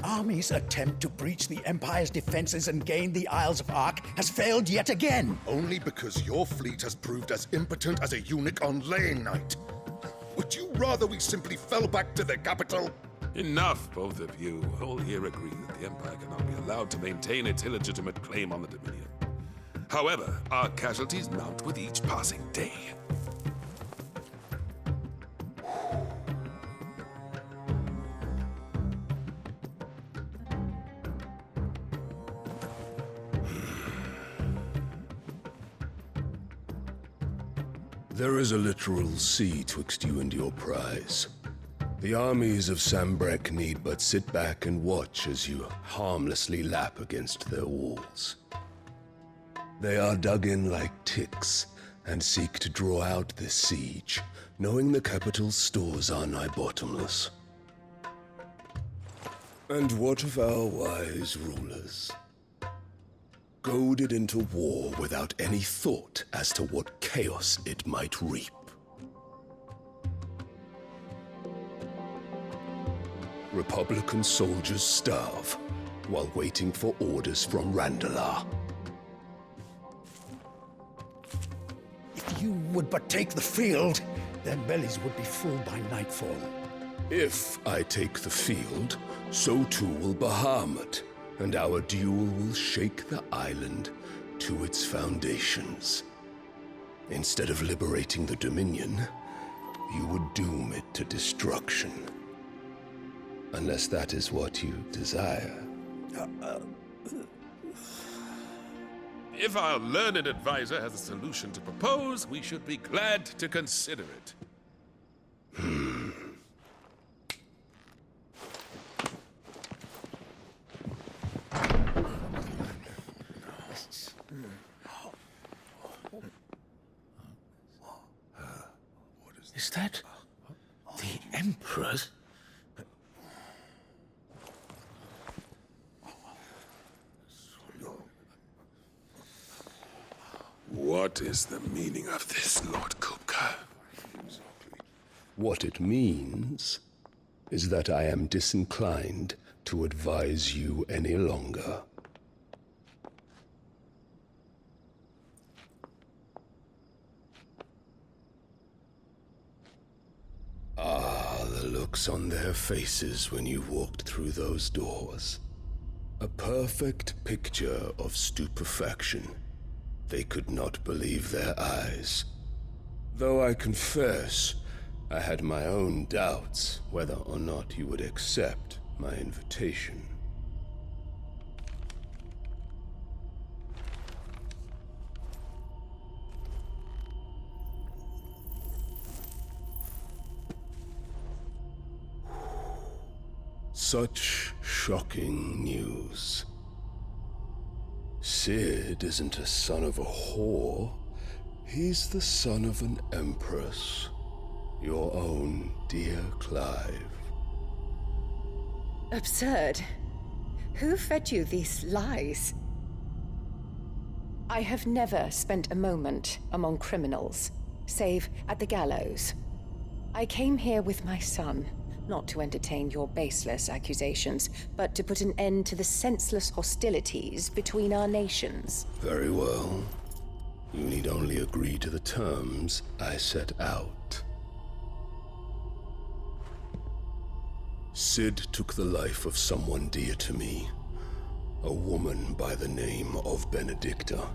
army's attempt to breach the Empire's defenses and gain the Isles of Ark has failed yet again. Only because your fleet has proved as impotent as a eunuch on laying night. Would you rather we simply fell back to the capital? Enough, both of you. All here agree that the Empire cannot be allowed to maintain its illegitimate claim on the Dominion. However, our casualties mount with each passing day. There is a literal sea twixt you and your prize. The armies of Sambrek need but sit back and watch as you harmlessly lap against their walls. They are dug in like ticks and seek to draw out this siege, knowing the capital's stores are nigh bottomless. And what of our wise rulers? Goaded into war without any thought as to what chaos it might reap. Republican soldiers starve while waiting for orders from Randalar. If you would but take the field, their bellies would be full by nightfall. If I take the field, so too will Bahamut, and our duel will shake the island to its foundations. Instead of liberating the Dominion, you would doom it to destruction. Unless that is what you desire. If our learned advisor has a solution to propose, we should be glad to consider it. Is that the Emperor's? What is the meaning of this, Lord Kupka? What it means is that I am disinclined to advise you any longer. The looks on their faces when you walked through those doors. A perfect picture of stupefaction. They could not believe their eyes. Though I confess, I had my own doubts whether or not you would accept my invitation. Such shocking news. Sid isn't a son of a whore. He's the son of an empress. Your own dear Clive. Absurd. Who fed you these lies? I have never spent a moment among criminals, save at the gallows. I came here with my son, not to entertain your baseless accusations, but to put an end to the senseless hostilities between our nations. Very well. You need only agree to the terms I set out. Sid took the life of someone dear to me, a woman by the name of Benedicta.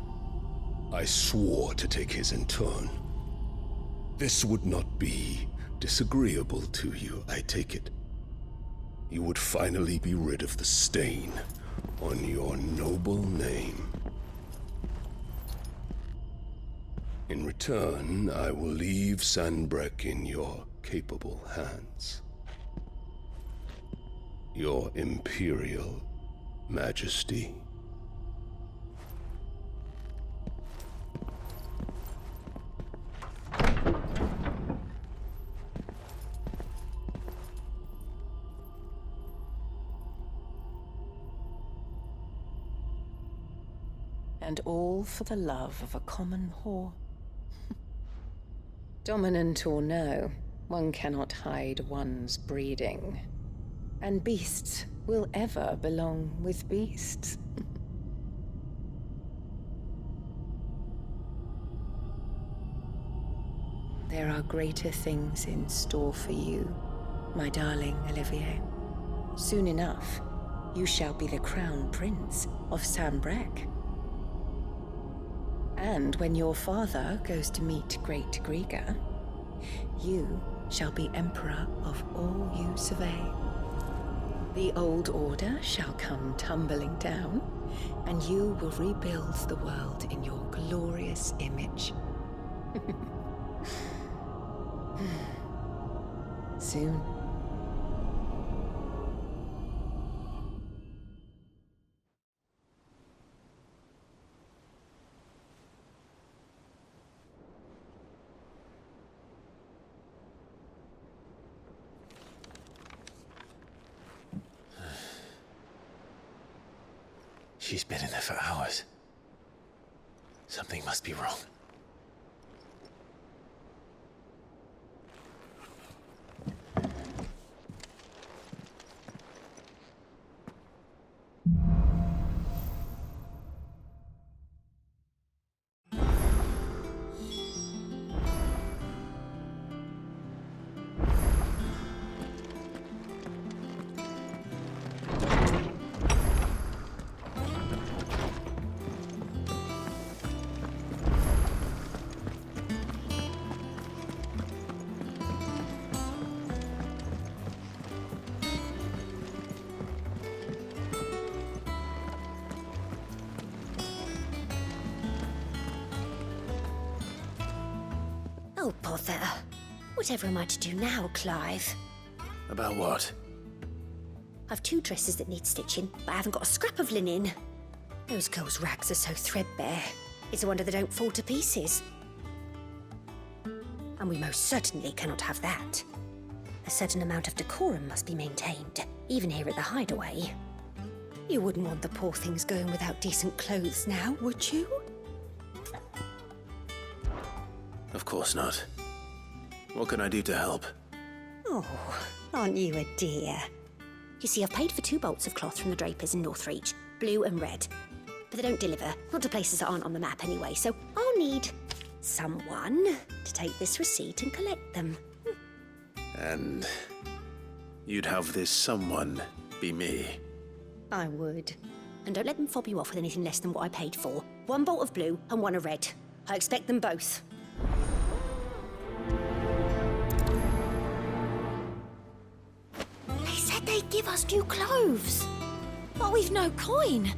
I swore to take his in turn. This would not be disagreeable to you, I take it. You would finally be rid of the stain on your noble name. In return, I will leave Sanbreque in your capable hands. Your Imperial Majesty. And all for the love of a common whore. Dominant or no, one cannot hide one's breeding. And beasts will ever belong with beasts. There are greater things in store for you, my darling Olivier. Soon enough, you shall be the crown prince of Sambrec. And when your father goes to meet Great Giga, you shall be emperor of all you survey. The old order shall come tumbling down, and you will rebuild the world in your glorious image. Soon. She's been in there for hours. Something must be wrong. Oh, bother. Whatever am I to do now, Clive? About what? I've 2 dresses that need stitching, but I haven't got a scrap of linen. Those girls' rags are so threadbare. It's a wonder they don't fall to pieces. And we most certainly cannot have that. A certain amount of decorum must be maintained, even here at the Hideaway. You wouldn't want the poor things going without decent clothes now, would you? Of course not. What can I do to help? Oh, aren't you a dear? You see, I've paid for 2 bolts of cloth from the drapers in Northreach, blue and red. But they don't deliver, not to places that aren't on the map anyway, so I'll need someone to take this receipt and collect them. And you'd have this someone be me? I would. And don't let them fob you off with anything less than what I paid for. 1 bolt of blue and 1 of red. I expect them both. They said they'd give us new clothes, but we've no coin.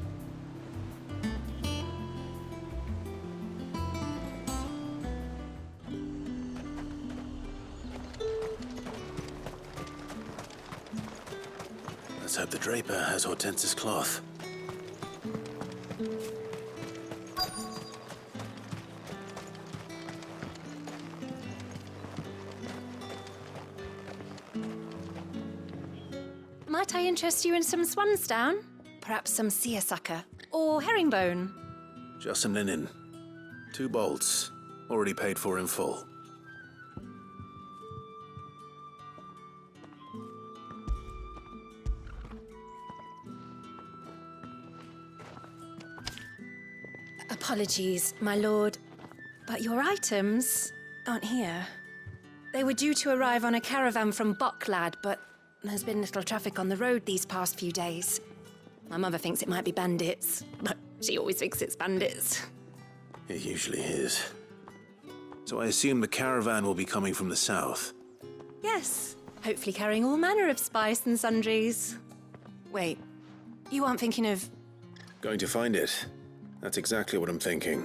Let's hope the draper has Hortense's cloth. Might I interest you in some swansdown? Perhaps some seersucker or herringbone? Just some linen. 2 bolts, already paid for in full. Apologies, my lord, but your items aren't here. They were due to arrive on a caravan from Bucklad, but there's been little traffic on the road these past few days. My mother thinks it might be bandits, but she always thinks it's bandits. It usually is. So I assume the caravan will be coming from the south. Yes, hopefully carrying all manner of spice and sundries. Wait, you aren't thinking of... Going to find it. That's exactly what I'm thinking.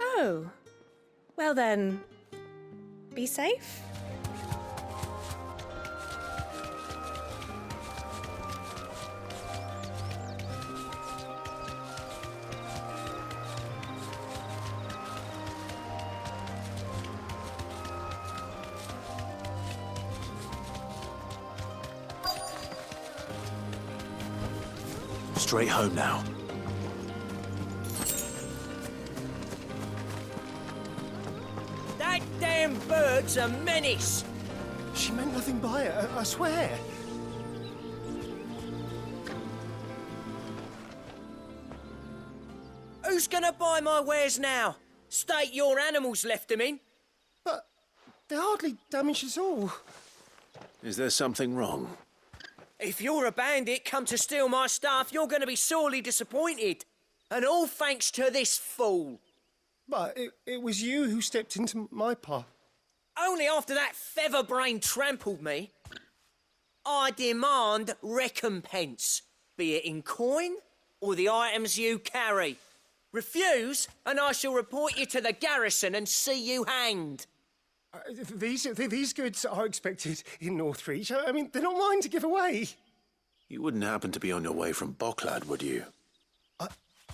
Oh, well then, be safe. Straight home now. That damn bird's a menace! She meant nothing by it, I swear. Who's gonna buy my wares now? State your animals left them in. But they hardly damaged us all. Is there something wrong? If you're a bandit come to steal my stuff, you're gonna be sorely disappointed. And all thanks to this fool. But it was you who stepped into my path. Only after that featherbrain trampled me. I demand recompense, be it in coin or the items you carry. Refuse, and I shall report you to the garrison and see you hanged. These goods are expected in Northreach. I mean, they're not mine to give away. You wouldn't happen to be on your way from Bocklad, would you?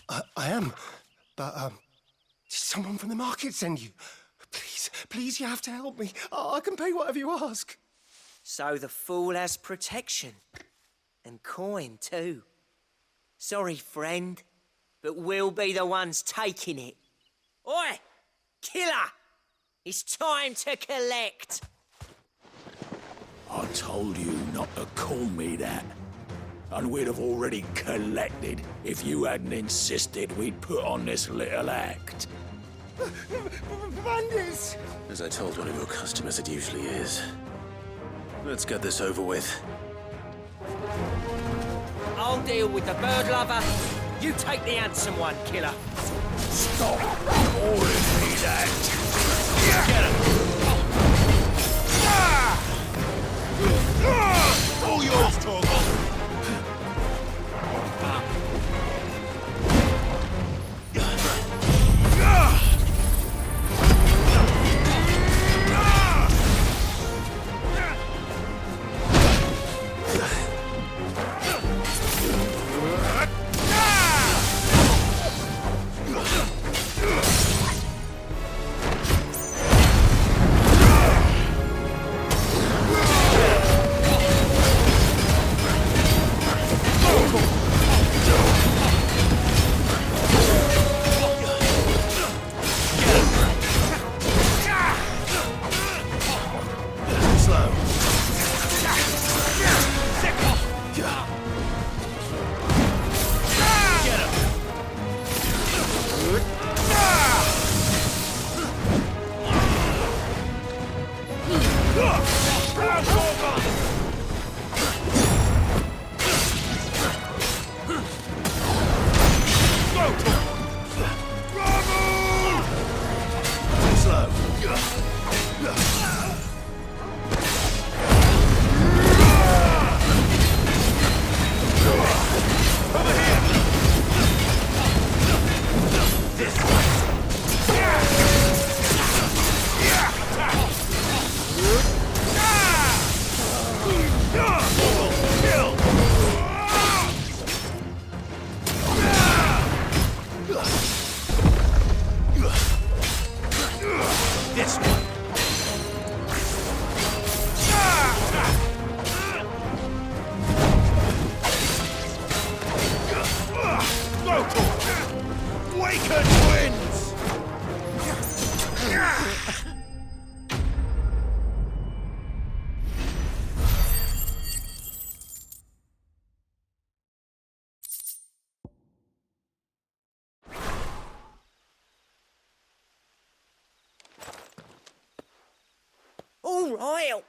I am, but did someone from the market send you? Please, you have to help me. I can pay whatever you ask. So the fool has protection. And coin, too. Sorry, friend, but we'll be the ones taking it. Oi! Killer! It's time to collect! I told you not to call me that. And we'd have already collected if you hadn't insisted we'd put on this little act. Bandits! As I told one of your customers, it usually is. Let's get this over with. I'll deal with the bird lover. You take the handsome one, killer. Stop calling me that! Get him! All yours, Torgal!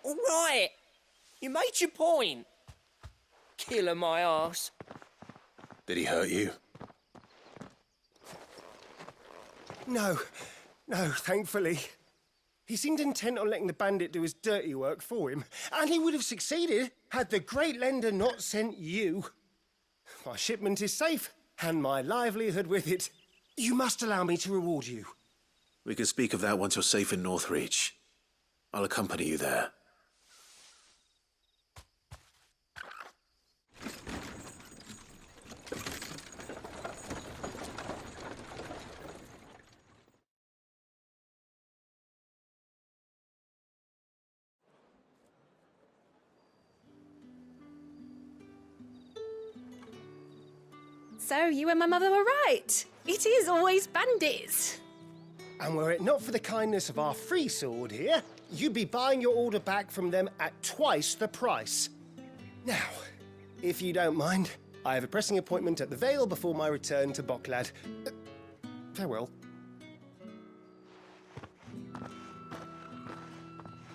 All right. You made your point. Killer my ass. Did he hurt you? No, thankfully. He seemed intent on letting the bandit do his dirty work for him, and he would have succeeded had the great lender not sent you. My shipment is safe, and my livelihood with it. You must allow me to reward you. We can speak of that once you're safe in Northreach. I'll accompany you there. So, you and my mother were right. It is always bandits. And were it not for the kindness of our free sword here, you'd be buying your order back from them at twice the price. Now, if you don't mind, I have a pressing appointment at the Vale before my return to Bocklad. Farewell.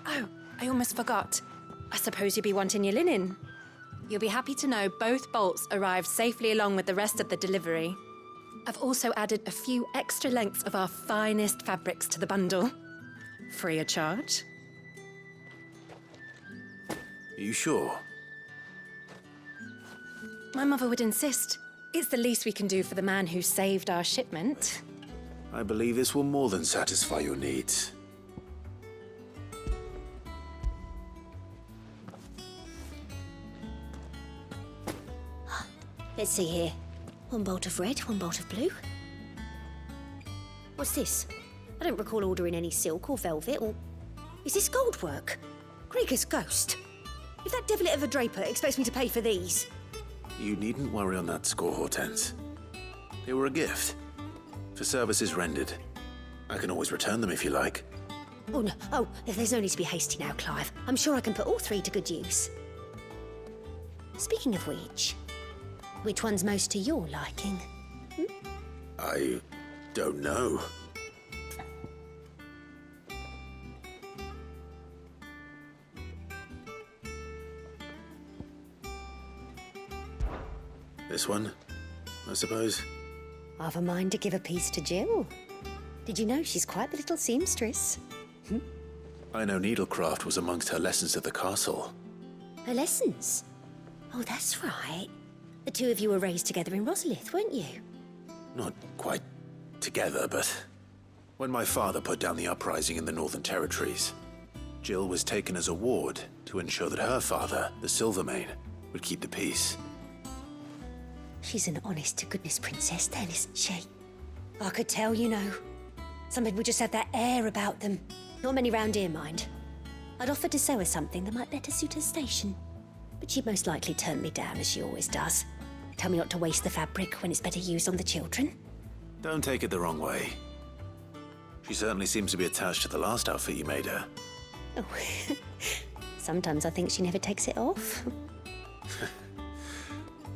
Oh, I almost forgot. I suppose you'll be wanting your linen. You'll be happy to know both bolts arrived safely along with the rest of the delivery. I've also added a few extra lengths of our finest fabrics to the bundle. Free of charge. Are you sure? My mother would insist. It's the least we can do for the man who saved our shipment. I believe this will more than satisfy your needs. Let's see here. One bolt of red, one bolt of blue. What's this? I don't recall ordering any silk or velvet or... Is this gold work? Krieger's ghost. If that devilit of a draper expects me to pay for these... You needn't worry on that score, Hortense. They were a gift. For services rendered. I can always return them if you like. Oh, no. Oh, there's no need to be hasty now, Clive. I'm sure I can put all three to good use. Speaking of which one's most to your liking? I don't know. This one, I suppose. I've a mind to give a piece to Jill. Did you know she's quite the little seamstress? I know needlecraft was amongst her lessons at the castle. Her lessons? Oh, that's right. The two of you were raised together in Rosalith, weren't you? Not quite together, but when my father put down the uprising in the Northern Territories, Jill was taken as a ward to ensure that her father, the Silvermane, would keep the peace. She's an honest-to-goodness princess then, isn't she? I could tell, you know. Some people just have that air about them. Not many round here, mind. I'd offered to sew her something that might better suit her station. But she'd most likely turn me down, as she always does. Tell me not to waste the fabric when it's better used on the children. Don't take it the wrong way. She certainly seems to be attached to the last outfit you made her. Oh, sometimes I think she never takes it off.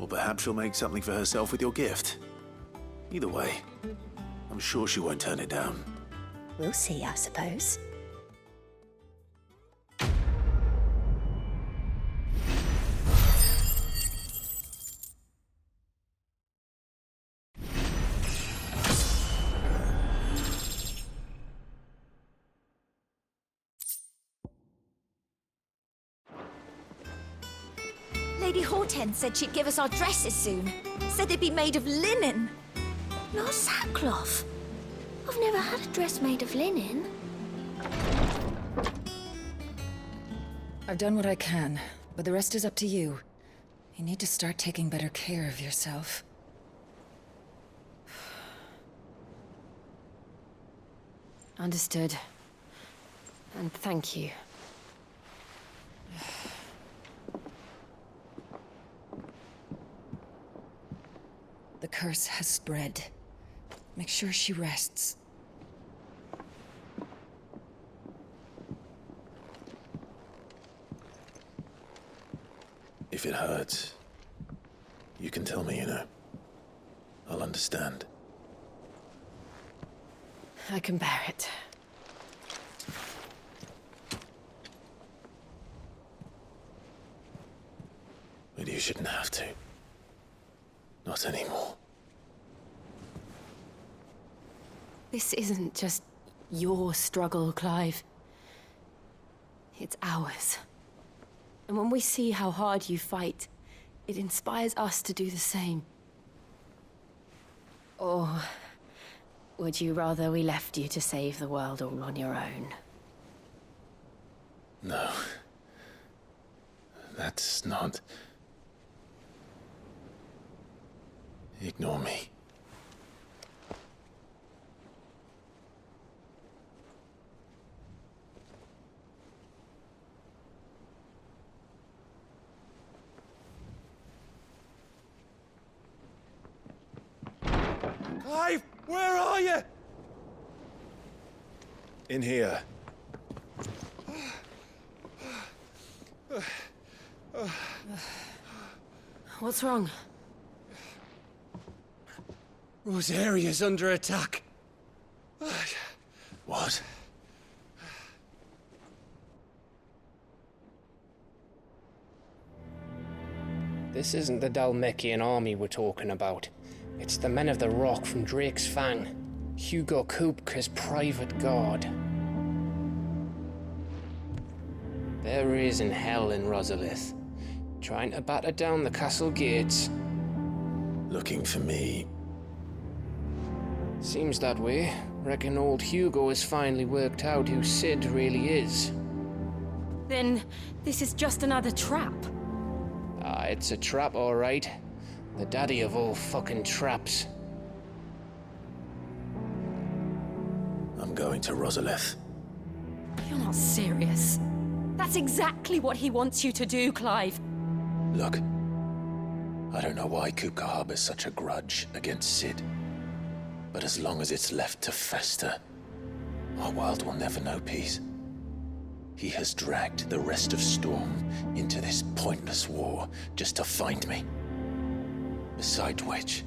Or perhaps she'll make something for herself with your gift. Either way, I'm sure she won't turn it down. We'll see, I suppose. Lady Hortense said she'd give us our dresses soon. Said they'd be made of linen. Not sackcloth. I've never had a dress made of linen. I've done what I can, but the rest is up to you. You need to start taking better care of yourself. Understood. And thank you. The curse has spread. Make sure she rests. If it hurts, you can tell me, you know. I'll understand. I can bear it. But you shouldn't have to. Not anymore. This isn't just your struggle, Clive. It's ours. And when we see how hard you fight, it inspires us to do the same. Or would you rather we left you to save the world all on your own? No. That's not... Ignore me. Clive, where are you? In here. What's wrong? Rosaria's under attack. What? This isn't the Dalmekian army we're talking about. It's the men of the Rock from Drake's Fang. Hugo Kupka's private guard. There is in hell in Rosalith, trying to batter down the castle gates. Looking for me? Seems that way. Reckon old Hugo has finally worked out who Sid really is. Then this is just another trap. Ah, it's a trap, all right. The daddy of all fucking traps. I'm going to Rosalith. You're not serious. That's exactly what he wants you to do, Clive. Look, I don't know why Kupka harbors such a grudge against Sid. But as long as it's left to fester, our world will never know peace. He has dragged the rest of Storm into this pointless war just to find me. Besides which,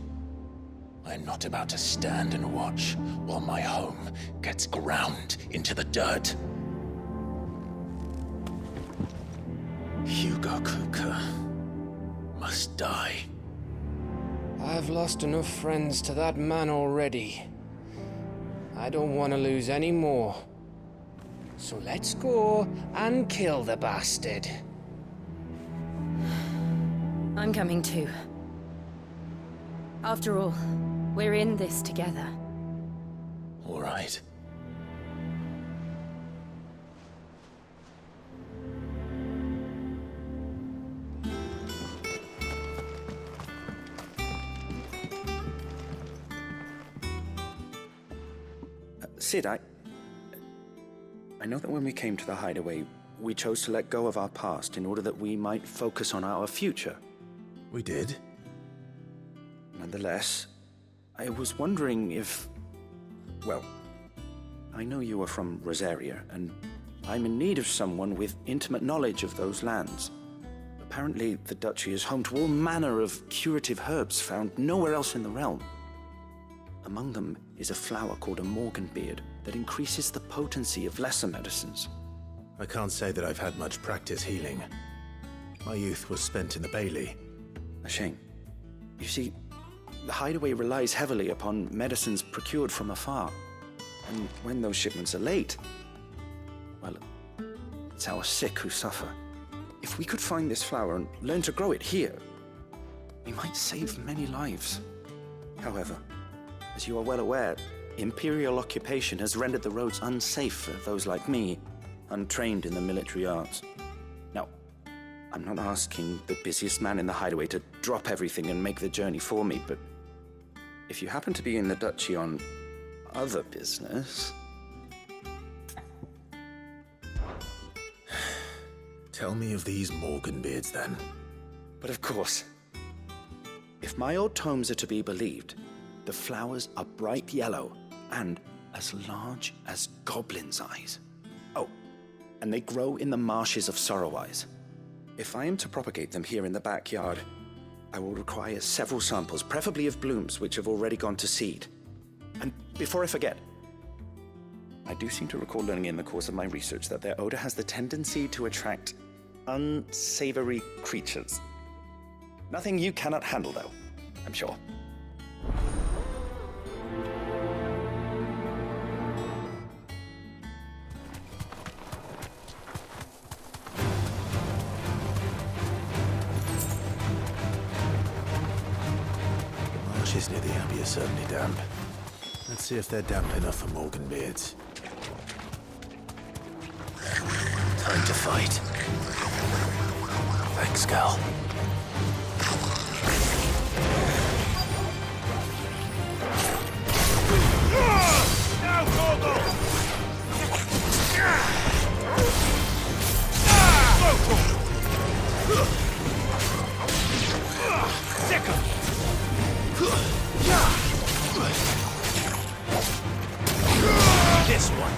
I am not about to stand and watch while my home gets ground into the dirt. Hugo Kupka must die. I've lost enough friends to that man already. I don't want to lose any more. So let's go and kill the bastard. I'm coming too. After all, we're in this together. All right. Sid, I know that when we came to the Hideaway, we chose to let go of our past in order that we might focus on our future. We did. Nonetheless, I was wondering if... Well, I know you are from Rosaria, and I'm in need of someone with intimate knowledge of those lands. Apparently, the Duchy is home to all manner of curative herbs found nowhere else in the realm. Among them is a flower called a Morganbeard that increases the potency of lesser medicines. I can't say that I've had much practice healing. My youth was spent in the Bailey. A shame. You see, the Hideaway relies heavily upon medicines procured from afar. And when those shipments are late, well, it's our sick who suffer. If we could find this flower and learn to grow it here, we might save many lives. However, as you are well aware, Imperial occupation has rendered the roads unsafe for those like me, untrained in the military arts. Now, I'm not asking the busiest man in the Hideaway to drop everything and make the journey for me, but if you happen to be in the Duchy on other business... Tell me of these Morganbeards, then. But of course, if my old tomes are to be believed, the flowers are bright yellow and as large as goblins' eyes. Oh, and they grow in the marshes of Sorrowise. If I am to propagate them here in the backyard, I will require several samples, preferably of blooms which have already gone to seed. And before I forget, I do seem to recall learning in the course of my research that their odor has the tendency to attract unsavory creatures. Nothing you cannot handle, though, I'm sure. The marshes near the Abbey are certainly damp. Let's see if they're damp enough for Morganbeards. Time to fight. Thanks, Gal. Now, Torgal! Second! This one.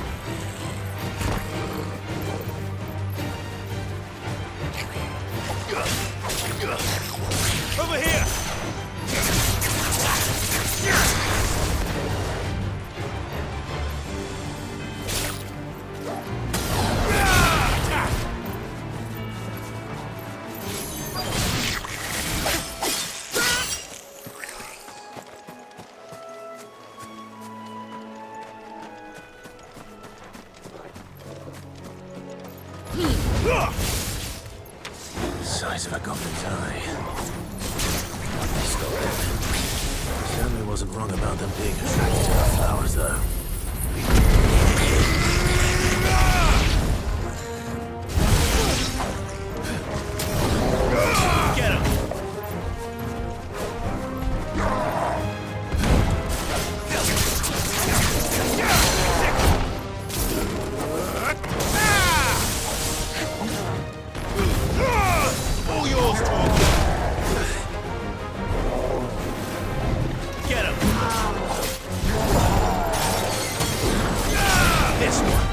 Over here! Size of a goblin's eye. Stop it. Certainly wasn't wrong about them being attracted to the flowers, though. Get him! All yours, Torgal! Get him! This one.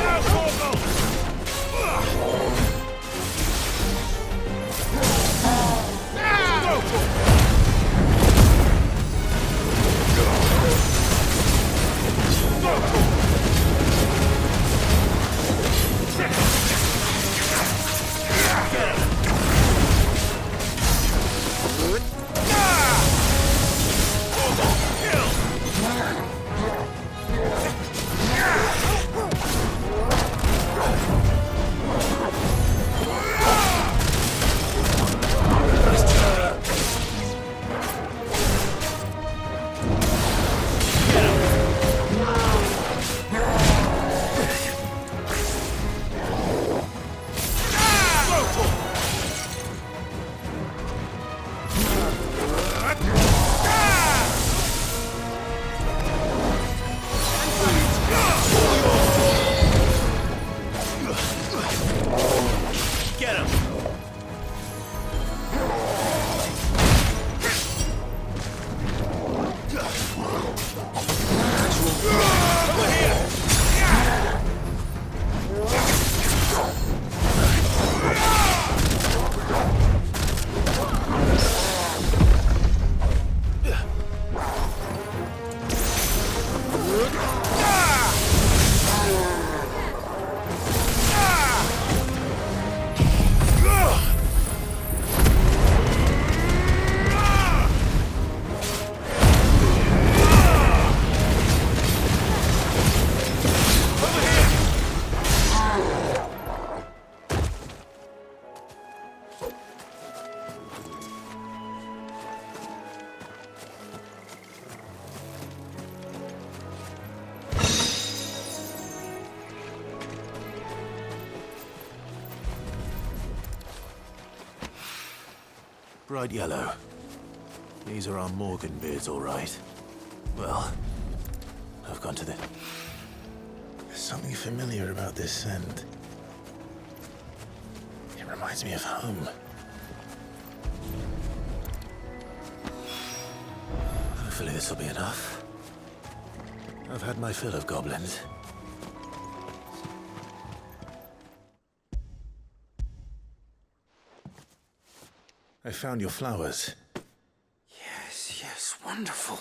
Now, Torgal! Bright yellow. These are our Morganbeards, all right. Well, I've gone to the... There's something familiar about this scent. It reminds me of home. Hopefully this will be enough. I've had my fill of goblins. I found your flowers. Yes, wonderful.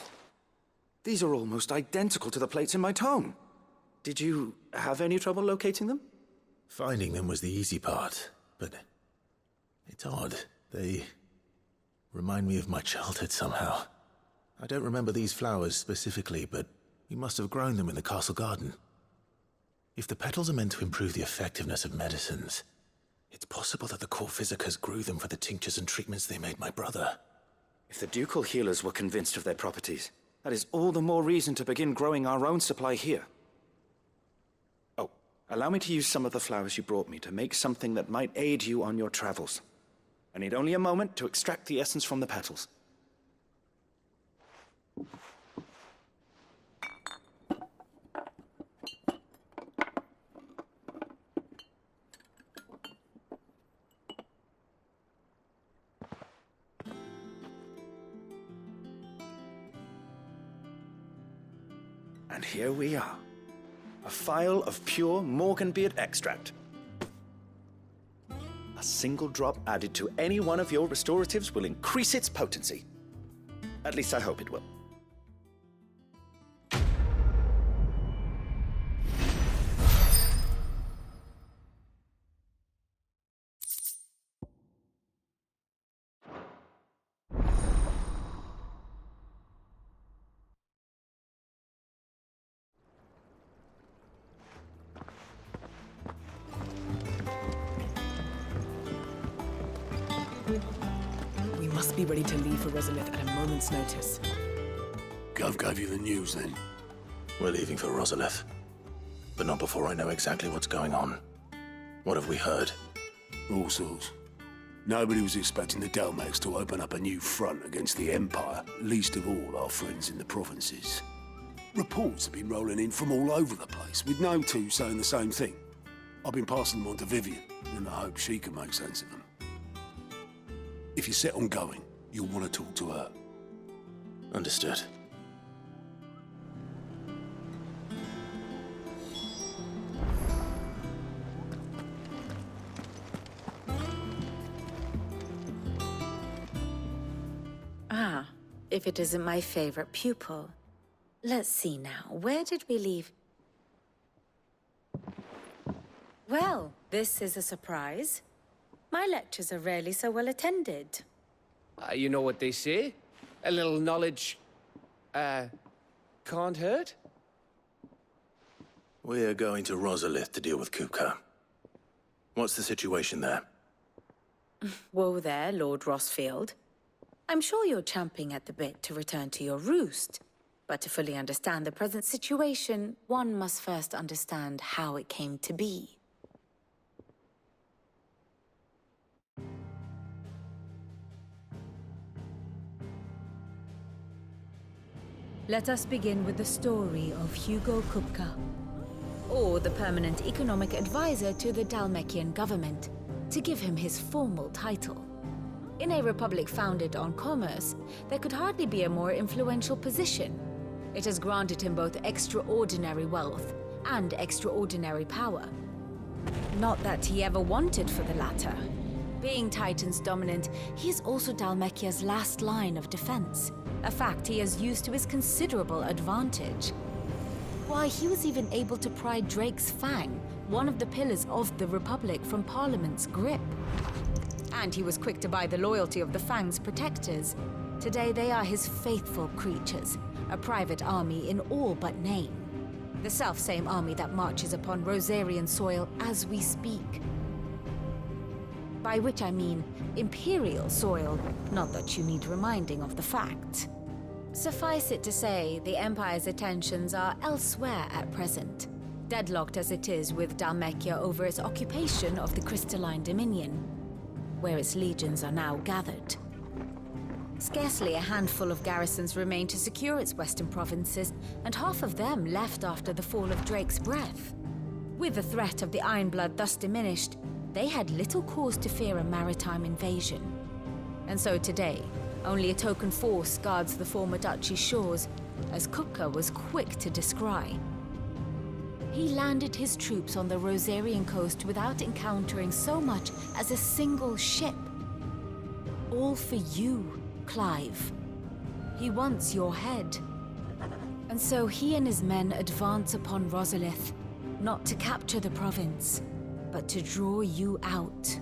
These are almost identical to the plates in my tome. Did you have any trouble locating them? Finding them was the easy part, but it's odd. They remind me of my childhood somehow. I don't remember these flowers specifically, but we must have grown them in the castle garden. If the petals are meant to improve the effectiveness of medicines, it's possible that the court physicers grew them for the tinctures and treatments they made my brother. If the ducal healers were convinced of their properties, that is all the more reason to begin growing our own supply here. Oh, allow me to use some of the flowers you brought me to make something that might aid you on your travels. I need only a moment to extract the essence from the petals. And here we are. A phial of pure Morganbeard extract. A single drop added to any one of your restoratives will increase its potency. At least I hope it will. must be ready to leave for Rosalith at a moment's notice. Gov gave you the news then? We're leaving for Rosalith. But not before I know exactly what's going on. What have we heard? All sorts. Nobody was expecting the Dalmacs to open up a new front against the Empire, least of all our friends in the provinces. Reports have been rolling in from all over the place, with no two saying the same thing. I've been passing them on to Vivian, and I hope she can make sense of them. If you're set on going, you'll want to talk to her. Understood. Ah, if it isn't my favorite pupil. Let's see now, where did we leave? Well, this is a surprise. My lectures are rarely so well attended. You know what they say? A little knowledge, can't hurt? We're going to Rosalith to deal with Kupka. What's the situation there? Whoa there, Lord Rossfield. I'm sure you're champing at the bit to return to your roost. But to fully understand the present situation, one must first understand how it came to be. Let us begin with the story of Hugo Kupka, or the permanent economic advisor to the Dalmekian government, to give him his formal title. In a republic founded on commerce, there could hardly be a more influential position. It has granted him both extraordinary wealth and extraordinary power. Not that he ever wanted for the latter. Being Titan's dominant, he is also Dalmekia's last line of defense, a fact he has used to his considerable advantage. Why, he was even able to pry Drake's Fang, one of the pillars of the Republic, from Parliament's grip. And he was quick to buy the loyalty of the Fang's protectors. Today they are his faithful creatures, a private army in all but name. The self-same army that marches upon Rosarian soil as we speak. By which I mean Imperial soil, not that you need reminding of the fact. Suffice it to say, the Empire's attentions are elsewhere at present, deadlocked as it is with Dalmekia over its occupation of the Crystalline Dominion, where its legions are now gathered. Scarcely a handful of garrisons remain to secure its western provinces, and half of them left after the fall of Drake's Breath. With the threat of the Ironblood thus diminished, they had little cause to fear a maritime invasion. And so today, only a token force guards the former duchy's shores, as Kupka was quick to descry. He landed his troops on the Rosarian coast without encountering so much as a single ship. All for you, Clive. He wants your head. And so he and his men advance upon Rosalith, not to capture the province, but to draw you out.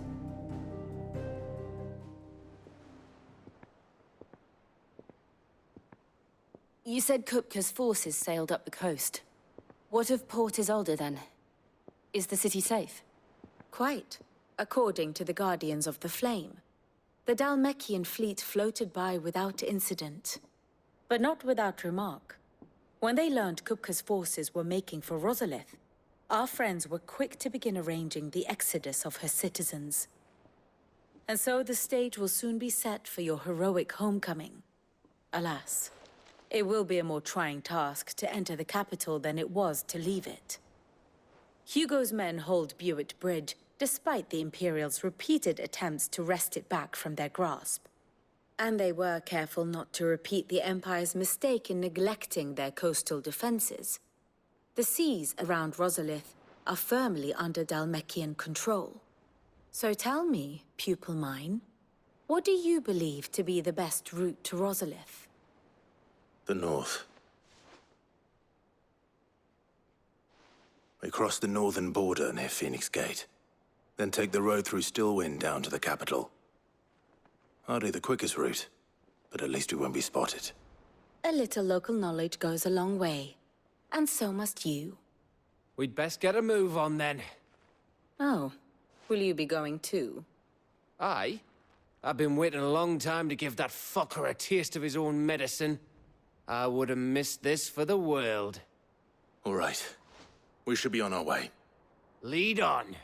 You said Kupka's forces sailed up the coast. What of Port Isolde, then? Is the city safe? Quite, according to the Guardians of the Flame. The Dalmekian fleet floated by without incident. But not without remark. When they learned Kupka's forces were making for Rosalith, our friends were quick to begin arranging the exodus of her citizens. And so the stage will soon be set for your heroic homecoming. Alas, it will be a more trying task to enter the capital than it was to leave it. Hugo's men hold Buet Bridge, despite the Imperials' repeated attempts to wrest it back from their grasp. And they were careful not to repeat the Empire's mistake in neglecting their coastal defenses. The seas around Rosalith are firmly under Dalmekian control. So tell me, pupil mine, what do you believe to be the best route to Rosalith? The north. We cross the northern border near Phoenix Gate, then take the road through Stillwind down to the capital. Hardly the quickest route, but at least we won't be spotted. A little local knowledge goes a long way, and so must you. We'd best get a move on then. Oh, will you be going too? Aye. I've been waiting a long time to give that fucker a taste of his own medicine. I would have missed this for the world. All right. We should be on our way. Lead on.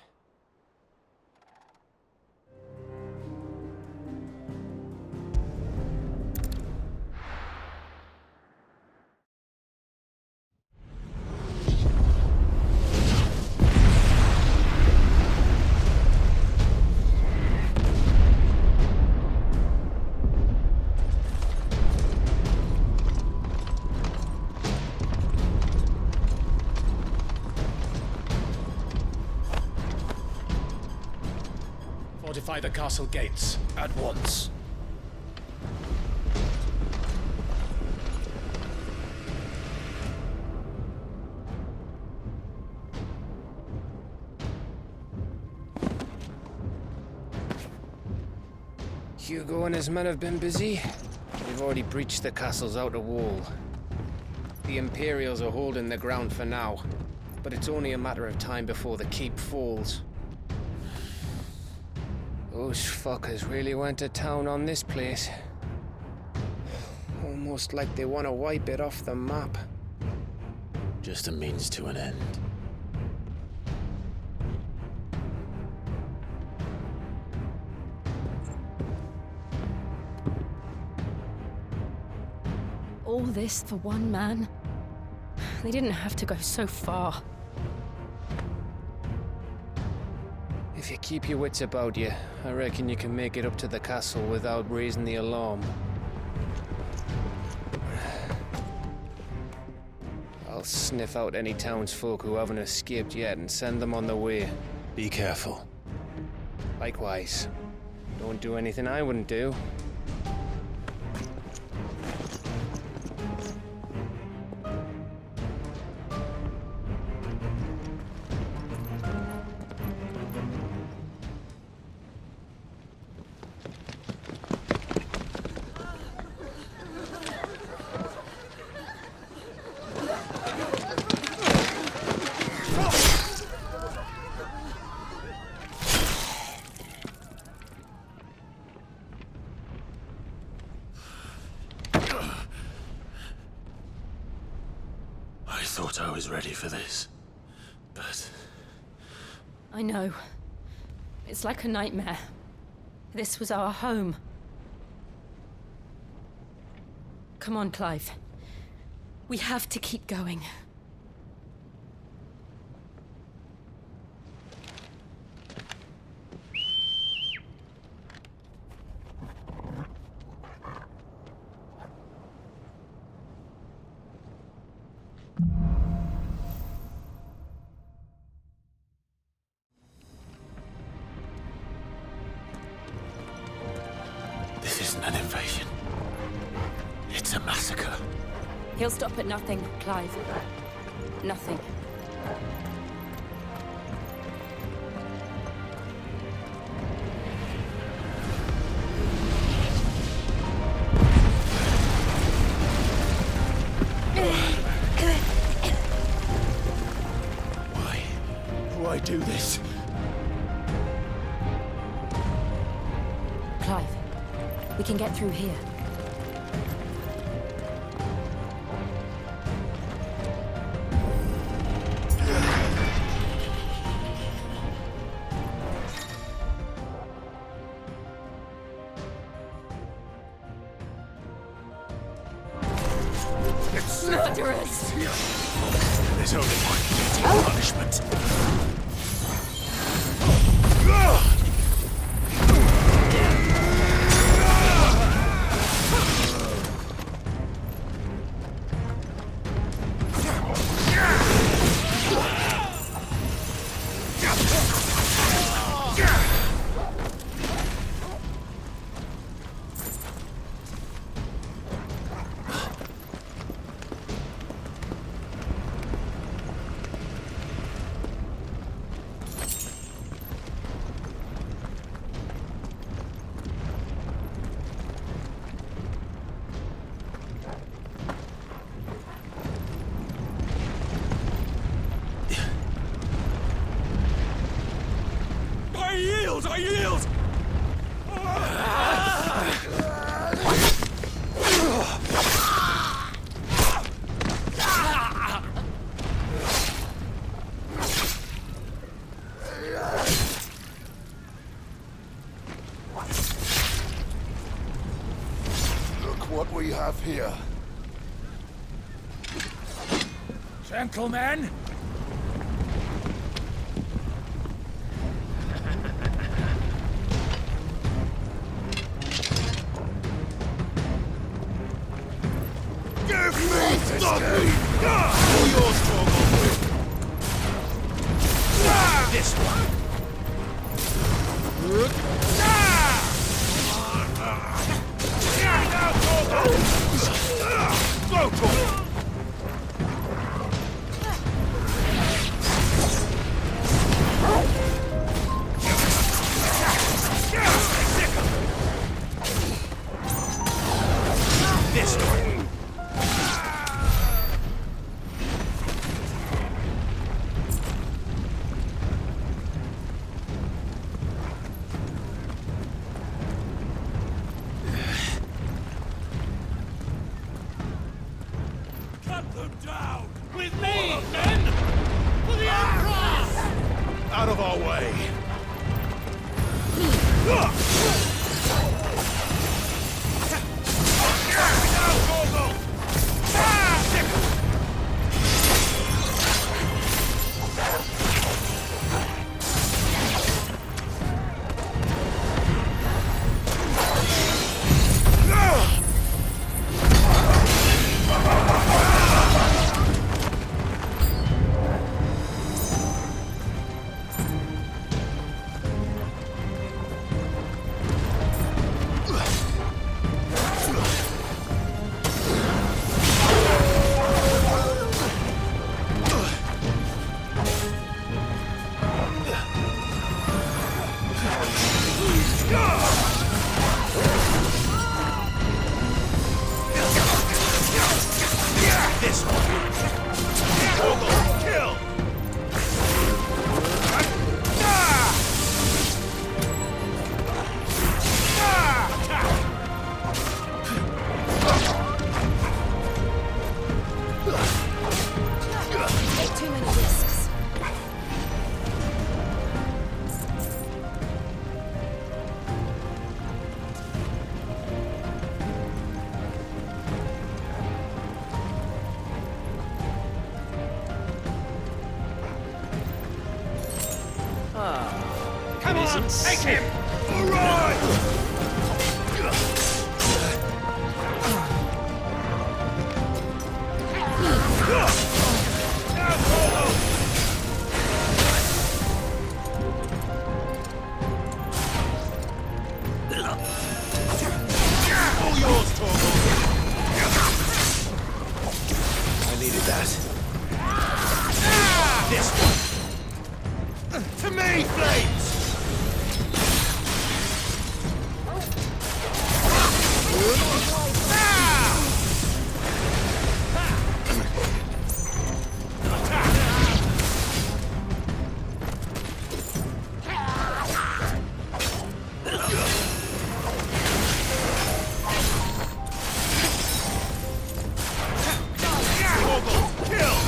Fortify the castle gates, at once. Hugo and his men have been busy. They've already breached the castle's outer wall. The Imperials are holding the ground for now, but it's only a matter of time before the keep falls. Those fuckers really went to town on this place. Almost like they want to wipe it off the map. Just a means to an end. All this for one man? They didn't have to go so far. If you keep your wits about you, I reckon you can make it up to the castle without raising the alarm. I'll sniff out any townsfolk who haven't escaped yet and send them on their way. Be careful. Likewise. Don't do anything I wouldn't do. I thought I was ready for this, but... I know. It's like a nightmare. This was our home. Come on, Clive. We have to keep going. This isn't an invasion. It's a massacre. He'll stop at nothing, Clive. Nothing. Why do this? Clive, we can get through here. Murderers! There's only one punishment. we have here? Gentlemen! Give me something! All yours, Torgal! This one! Now, Torgal! Go, Torgal! This one! Cut them down! With me, men! For the Emperor! Out of our way! Now, Torgal! This one! Torgal, kill! Take too many risks. Come on, take him! All right! Now, Torgal! All yours, Torgal! I needed that. This one! To me, Flames! Torgal, kill!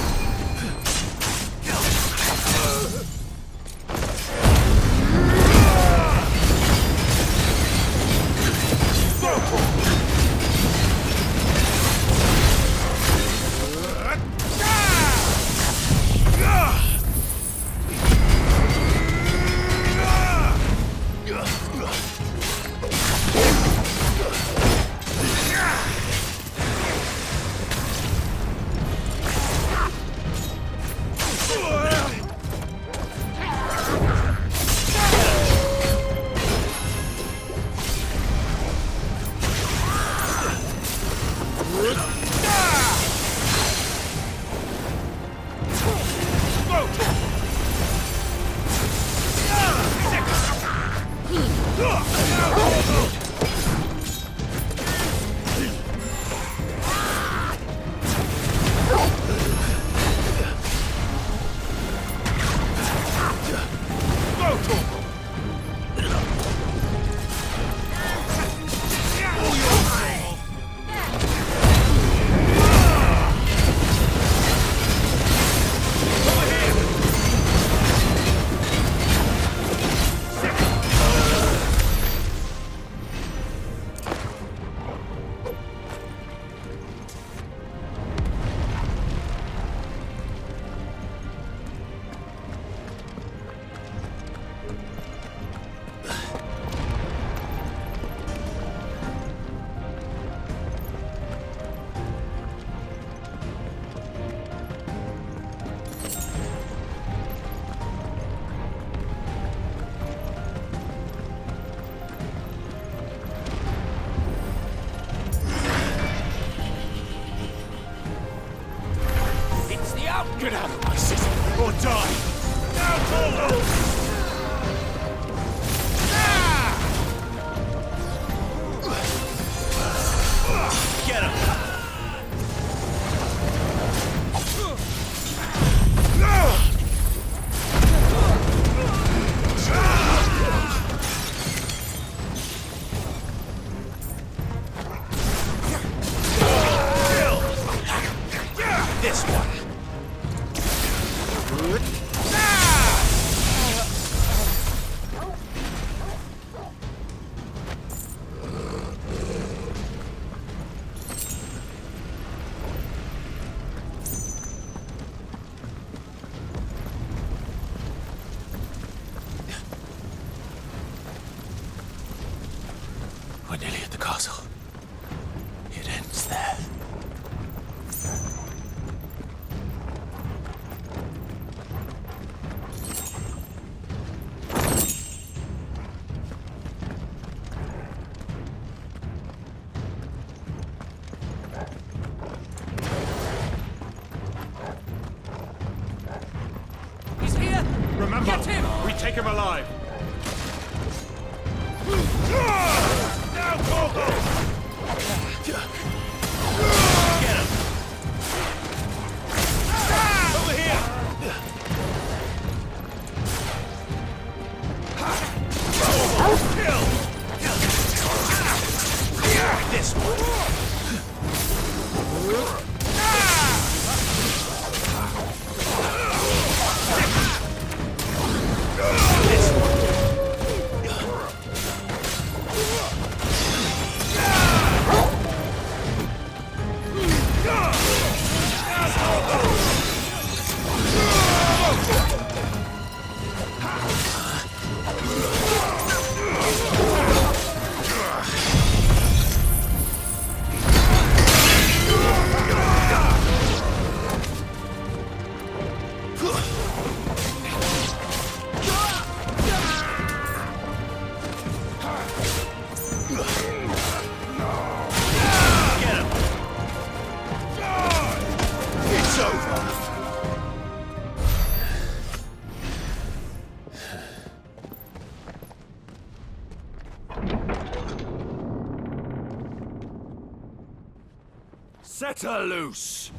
Get out of my city, or die! Now, Torgal! Get him! This one. We're nearly at the castle. It ends there. He's here! Remember, Get him! we take him alive. Now, Torgal! Get him! Over here! Kill! This one! This one! Get him! It's over! Set her loose!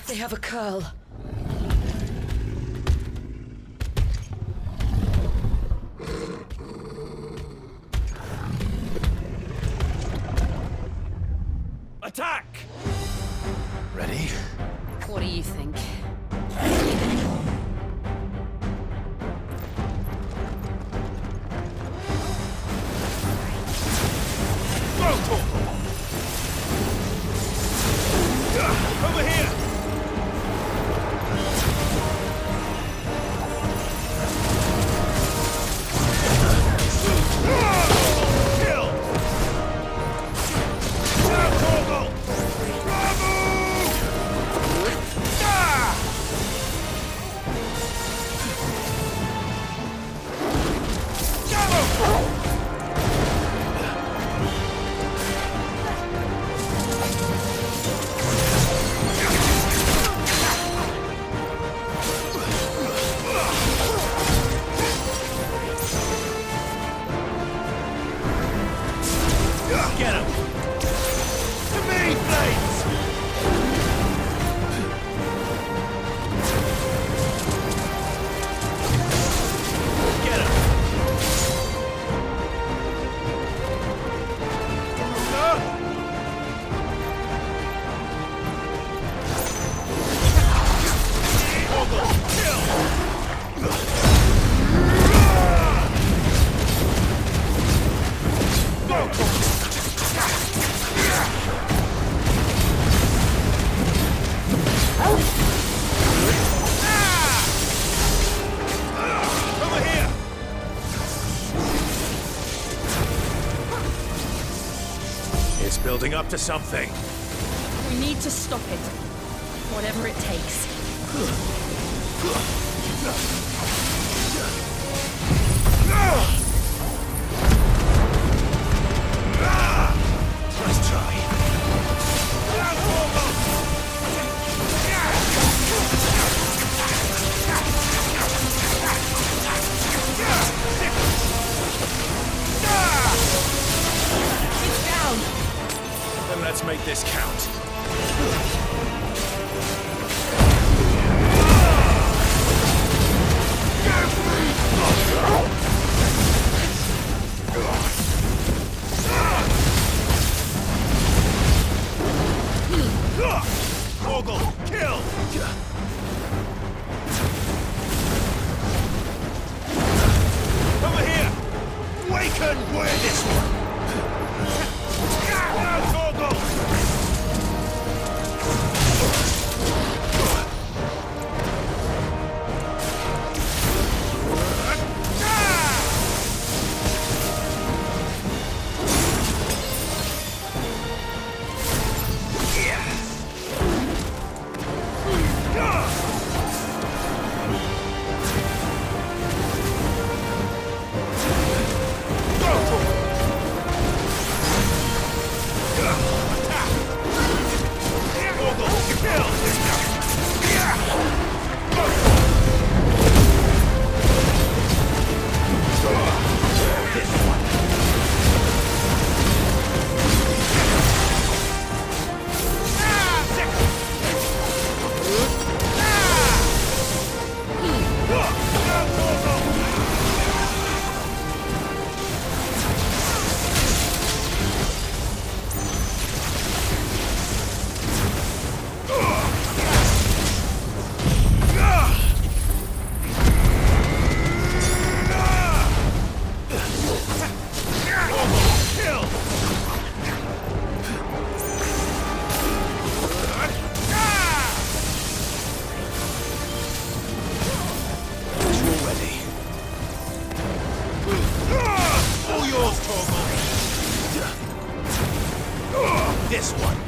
They have a Coeurl. Attack! Ready? What do you think? Go, Torgal! Over here! Kill! Now, Torgal! Bravo! Get him! To me, Blades! Get him! Torgal, kill! Go! Over here! It's building up to something. We need to stop it. Whatever it takes. Nice try. make this count. Torgal, kill! Over here! Waken, wear this one! Now, Torgal! This one.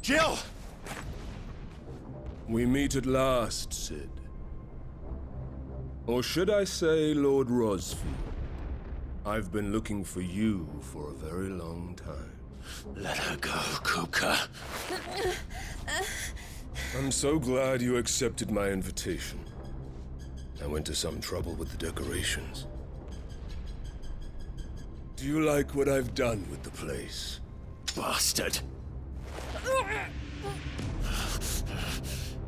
Jill! We meet at last, Sid. Or should I say, Lord Rosfield? I've been looking for you for a very long time. Let her go, Kupka. I'm so glad you accepted my invitation. I went to some trouble with the decorations. Do you like what I've done with the place? Bastard!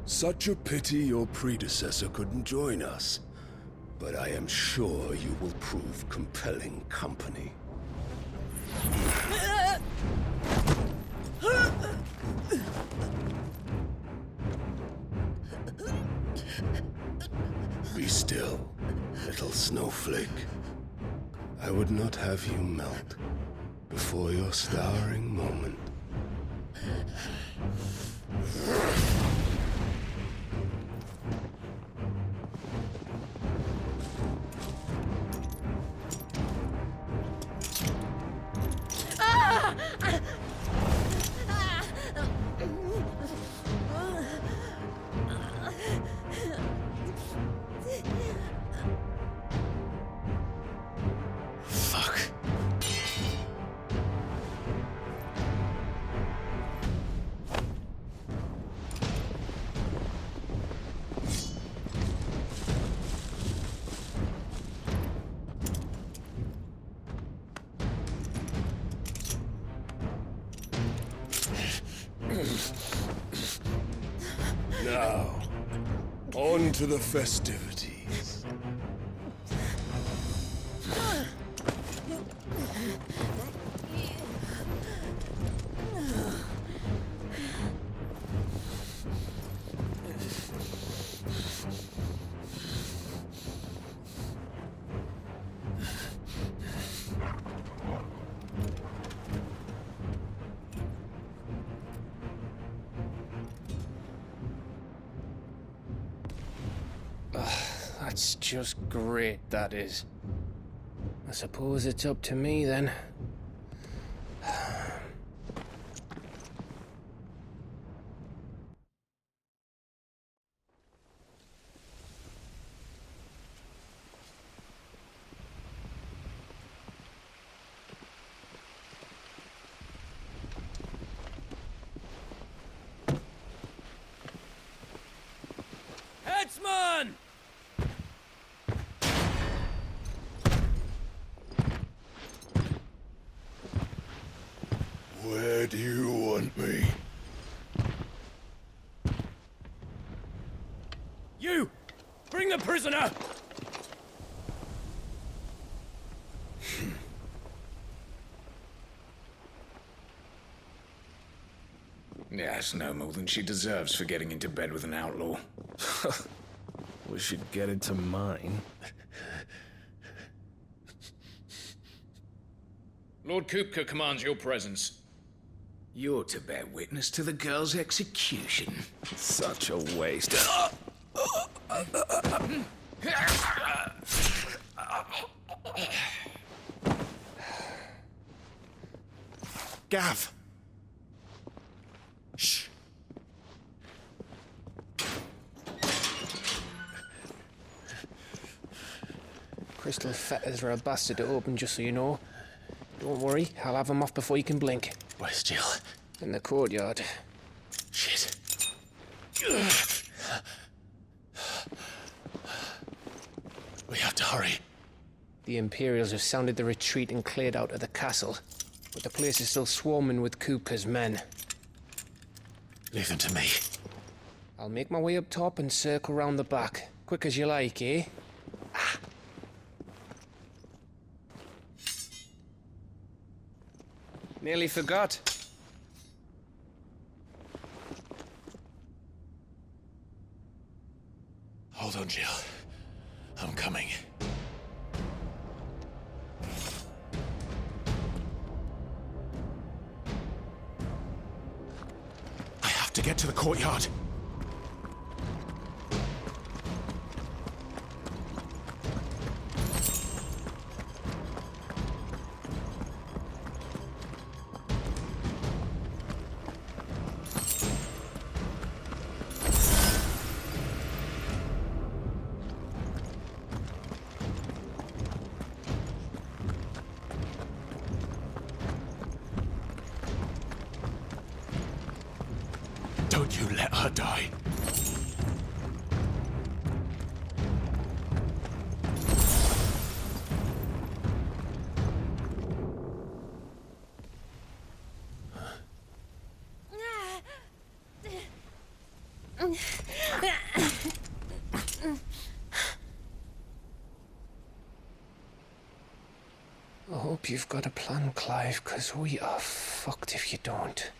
Such a pity your predecessor couldn't join us. But I am sure you will prove compelling company. Be still, little snowflake. I would not have you melt before your starring moment. Now, on to the festivities. That's just great, that is. I suppose it's up to me then. Headsman! Where do you want me? You! Bring the prisoner! Yes, no more than she deserves for getting into bed with an outlaw. We should get into mine. Lord Kupka commands your presence. You're to bear witness to the girl's execution. Such a waste. Gav! Shh! Crystal fetters are a bastard to open, just so you know. Don't worry, I'll have them off before you can blink. Where's Jill? In the courtyard. Shit. We have to hurry. The Imperials have sounded the retreat and cleared out of the castle, but the place is still swarming with Kupka's men. Leave them to me. I'll make my way up top and circle round the back. Quick as you like, eh? Nearly forgot. Hold on, Jill. I'm coming. I have to get to the courtyard. Don't you let her die. I hope you've got a plan, Clive, because we are fucked if you don't.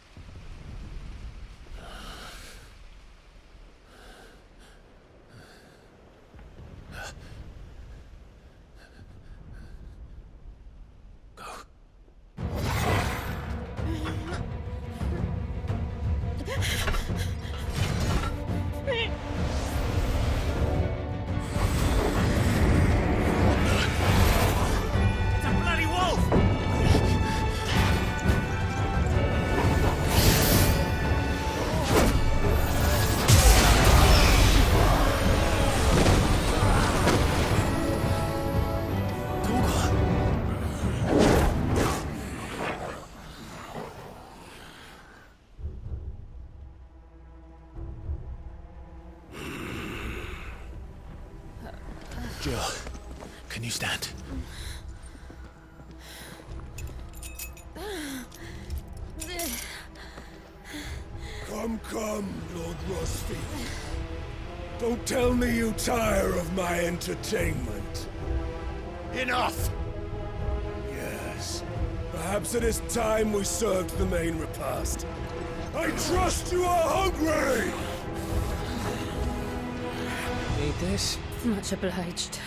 Jill, can you stand? Come, Lord Rosfield. Don't tell me you tire of my entertainment. Enough! Yes. Perhaps it is time we served the main repast. I trust you are hungry! Need this? Much obliged.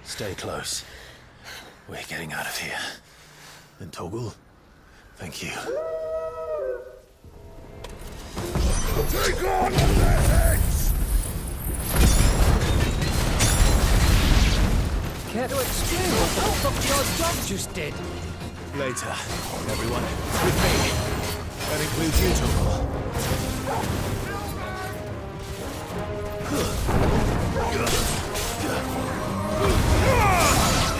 Stay close. We're getting out of here. And Torgal, thank you. Take on their heads! Care to explain what the fuck your dog just did? Later, everyone. With me. That includes you, Torgal.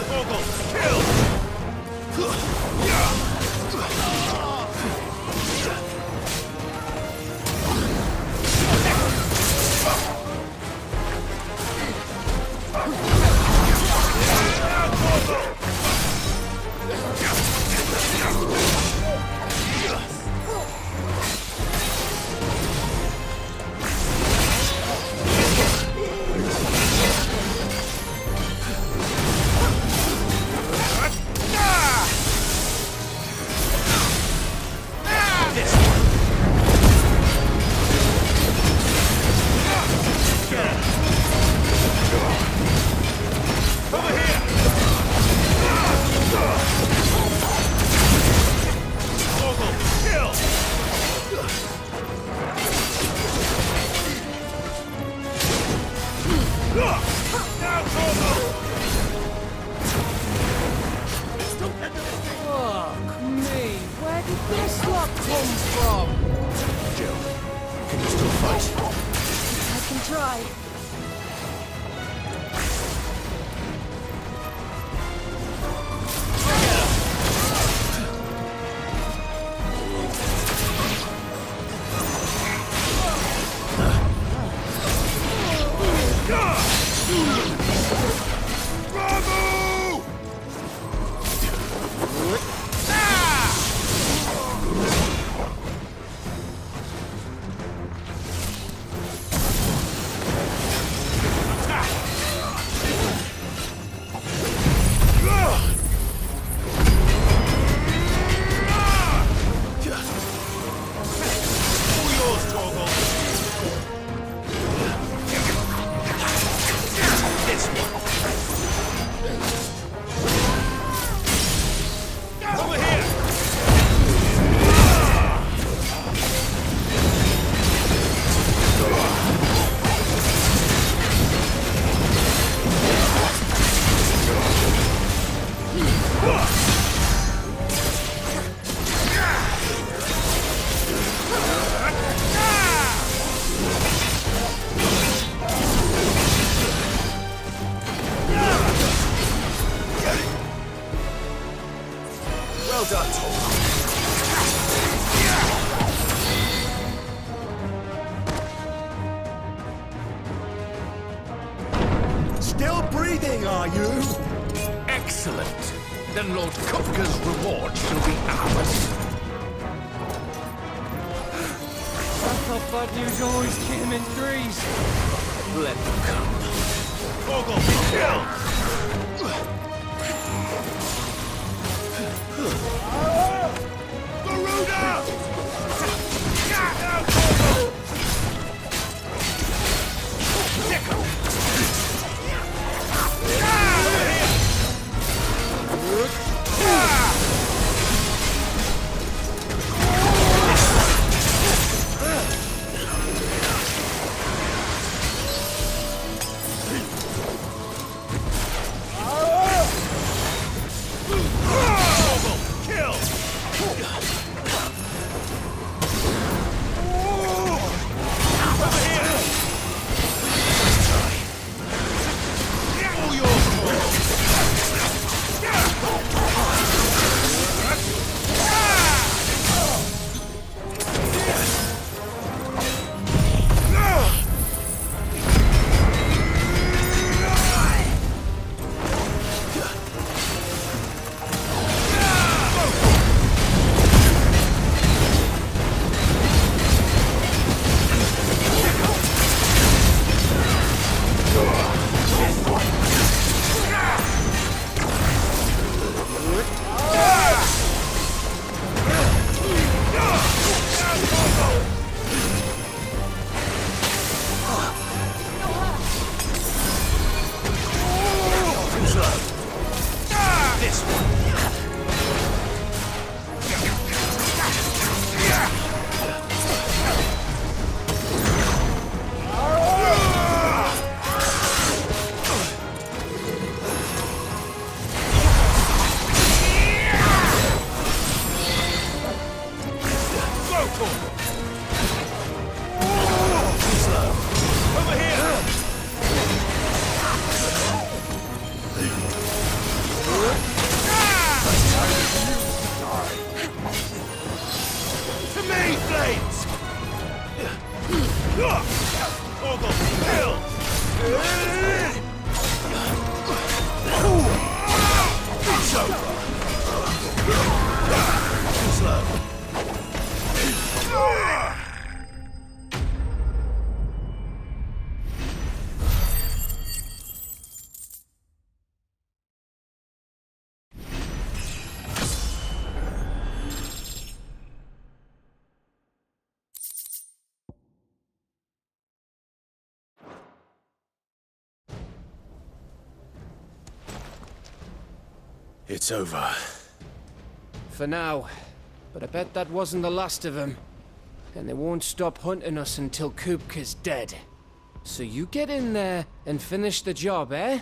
Torgal, kill! Fuck me, where did this lot come from? Jill, can you still fight? I can try. Well done, Torgal. Still breathing, are you? Excellent. Then Lord Kupka's reward shall be ours. I thought bad news always came in threes. Let them come. Torgal, kill! Garuda! Now, Torgal! Sickle! It's over. For now. But I bet that wasn't the last of them. And they won't stop hunting us until Kupka's dead. So you get in there and finish the job, eh?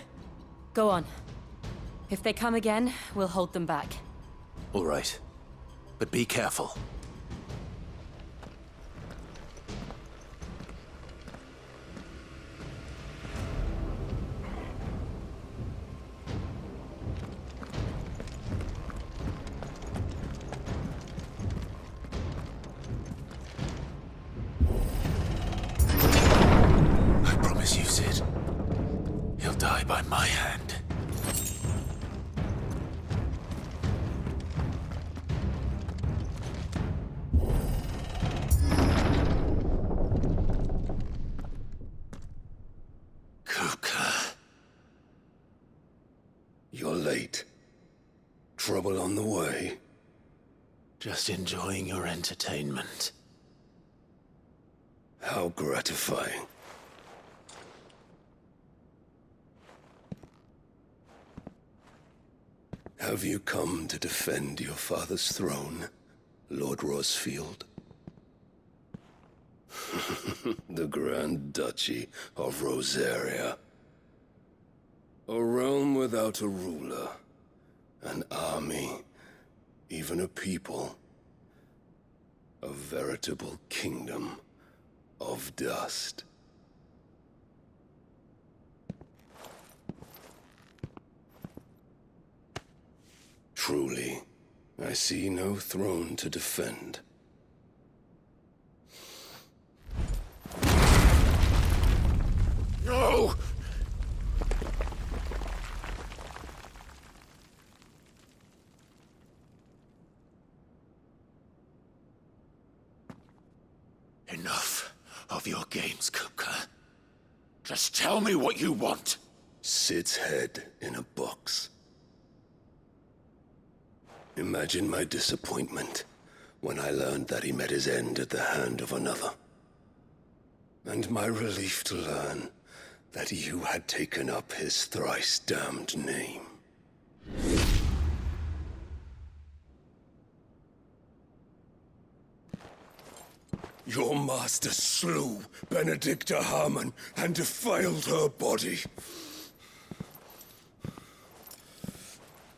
Go on. If they come again, we'll hold them back. All right. But be careful. I promise you, Sid. He'll die by my hand. You're late. Trouble on the way? Just enjoying your entertainment. How gratifying. Have you come to defend your father's throne, Lord Rosfield? The Grand Duchy of Rosaria. A realm without a ruler, an army, even a people. A veritable kingdom of dust. Truly, I see no throne to defend. No! Enough of your games, Kupka. Just tell me what you want. Sid's head in a box. Imagine my disappointment when I learned that he met his end at the hand of another. And my relief to learn that you had taken up his thrice-damned name. Your master slew Benedicta Harmon and defiled her body.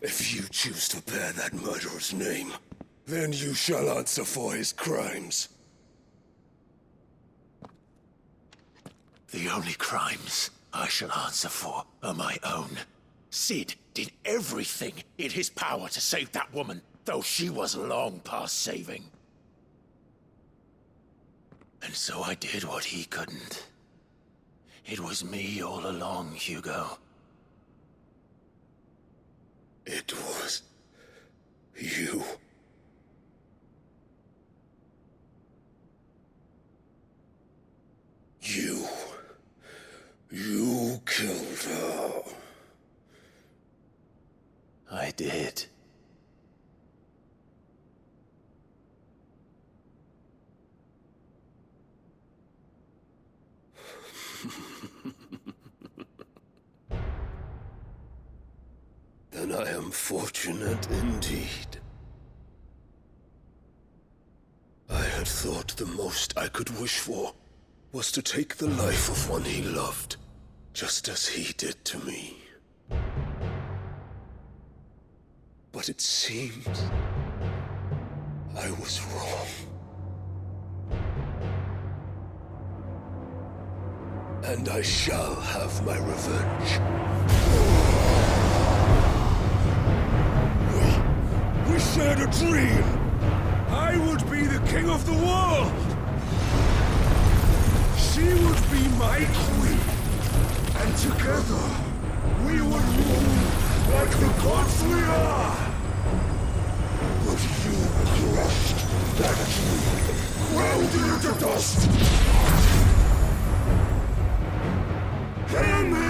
If you choose to bear that murderer's name, then you shall answer for his crimes. The only crimes I shall answer for are my own. Sid did everything in his power to save that woman, though she was long past saving. And so I did what he couldn't. It was me all along, Hugo. It was you. You killed her. I did. Then I am fortunate indeed. I had thought the most I could wish for was to take the life of one he loved, just as he did to me. But it seems I was wrong. And I shall have my revenge. We shared a dream! I would be the king of the world! She would be my queen! And together, we would rule like the gods we are! But you crushed that dream, ground it into dust! Hear me,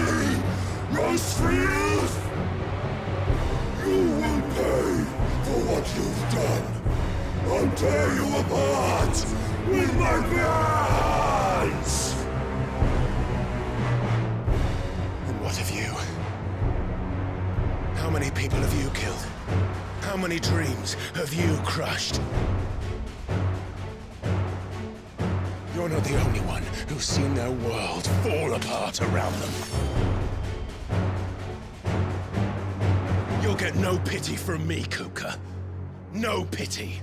Rosalith! You will pay for what you've done. I'll tear you apart with my bare hands! And what of you? How many people have you killed? many dreams have you crushed? You're not the only one who's seen their world fall apart around them. You'll get no pity from me, Kupka. No pity.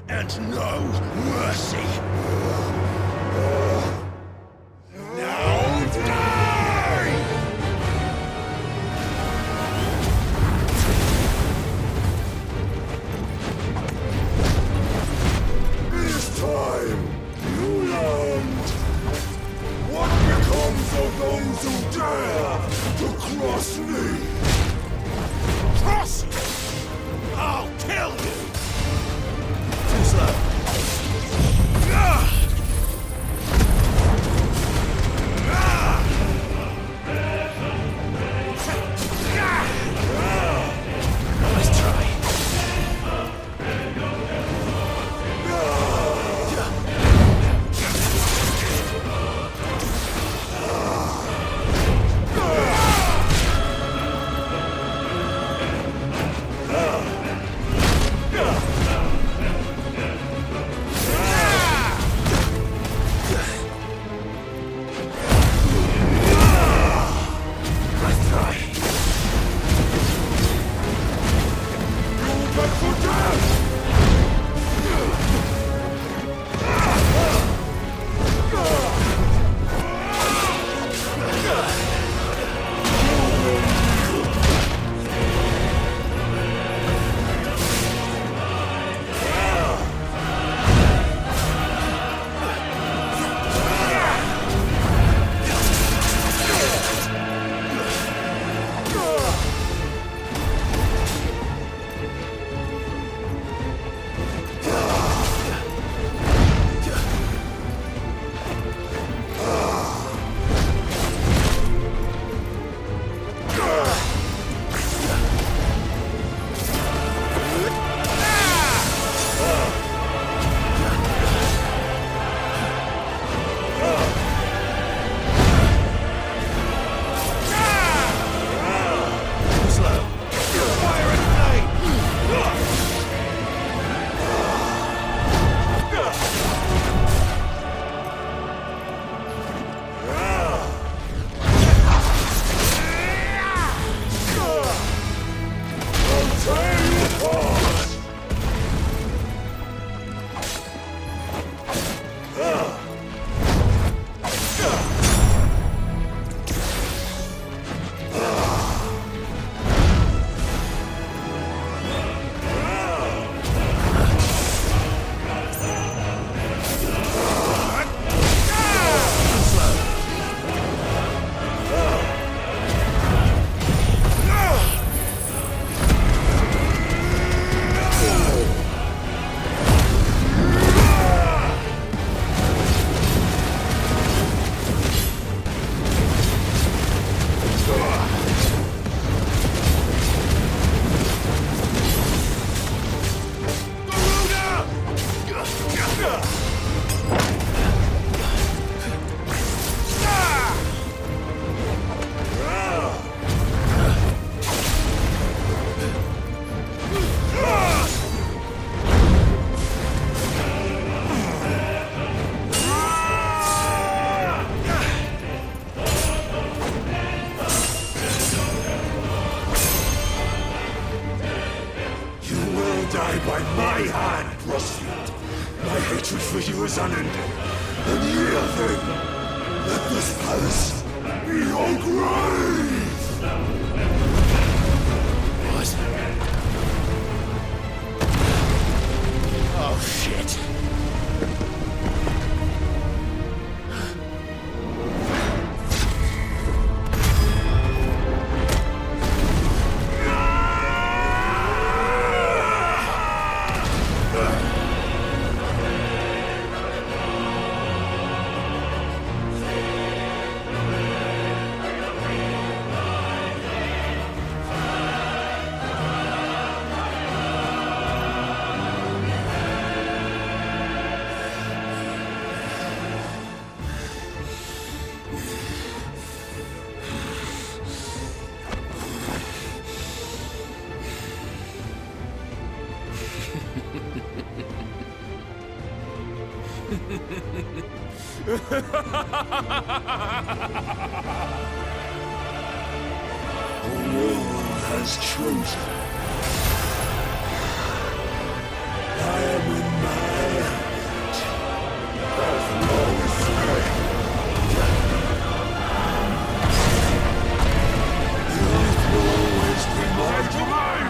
And no mercy. Now die! It is time you learned what becomes of those who dare to cross me. Cross you! I'll kill you! Too slow. Let's try. by my hand, Rosalith. My hatred for you is unending. And here then, let this palace be your grave! What? Oh, shit. Has chosen. I am in my element. As long as youth will always be my domain.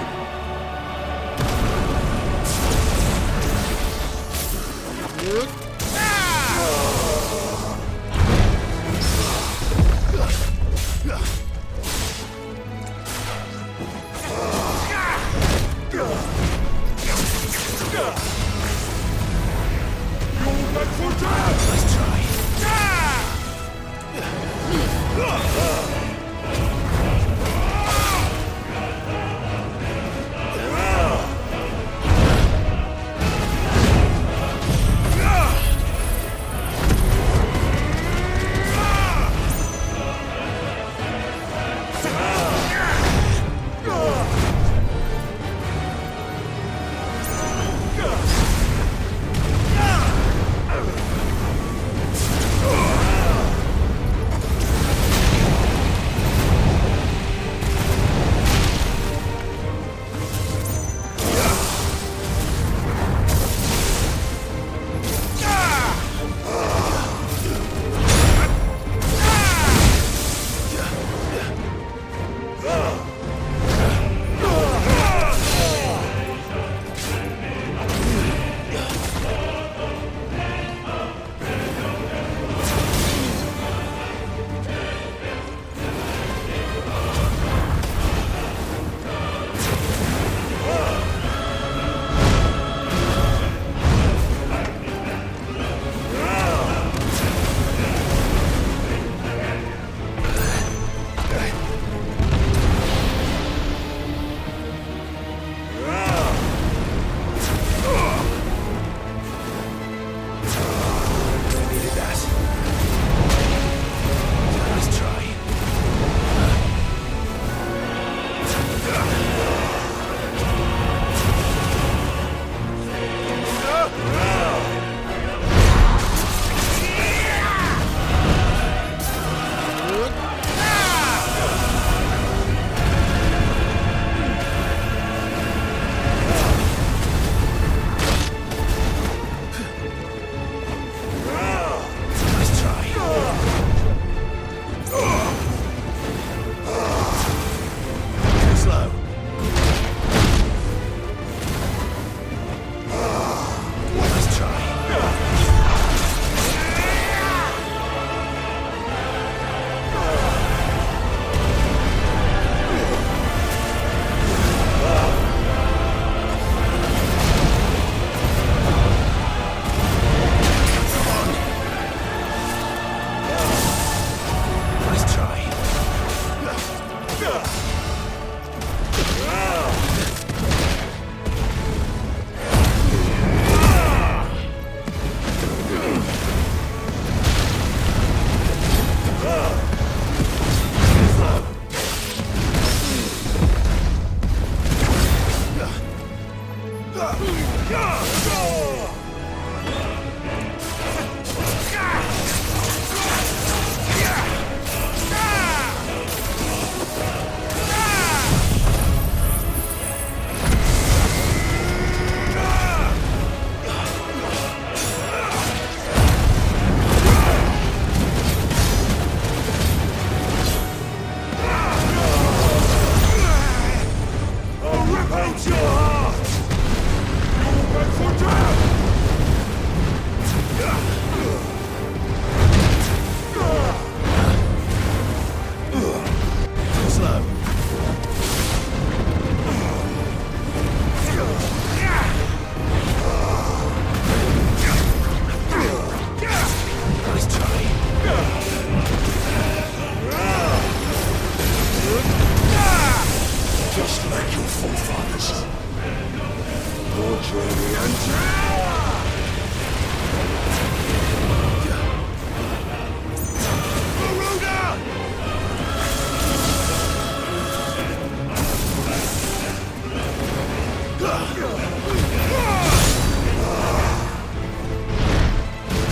Let's try.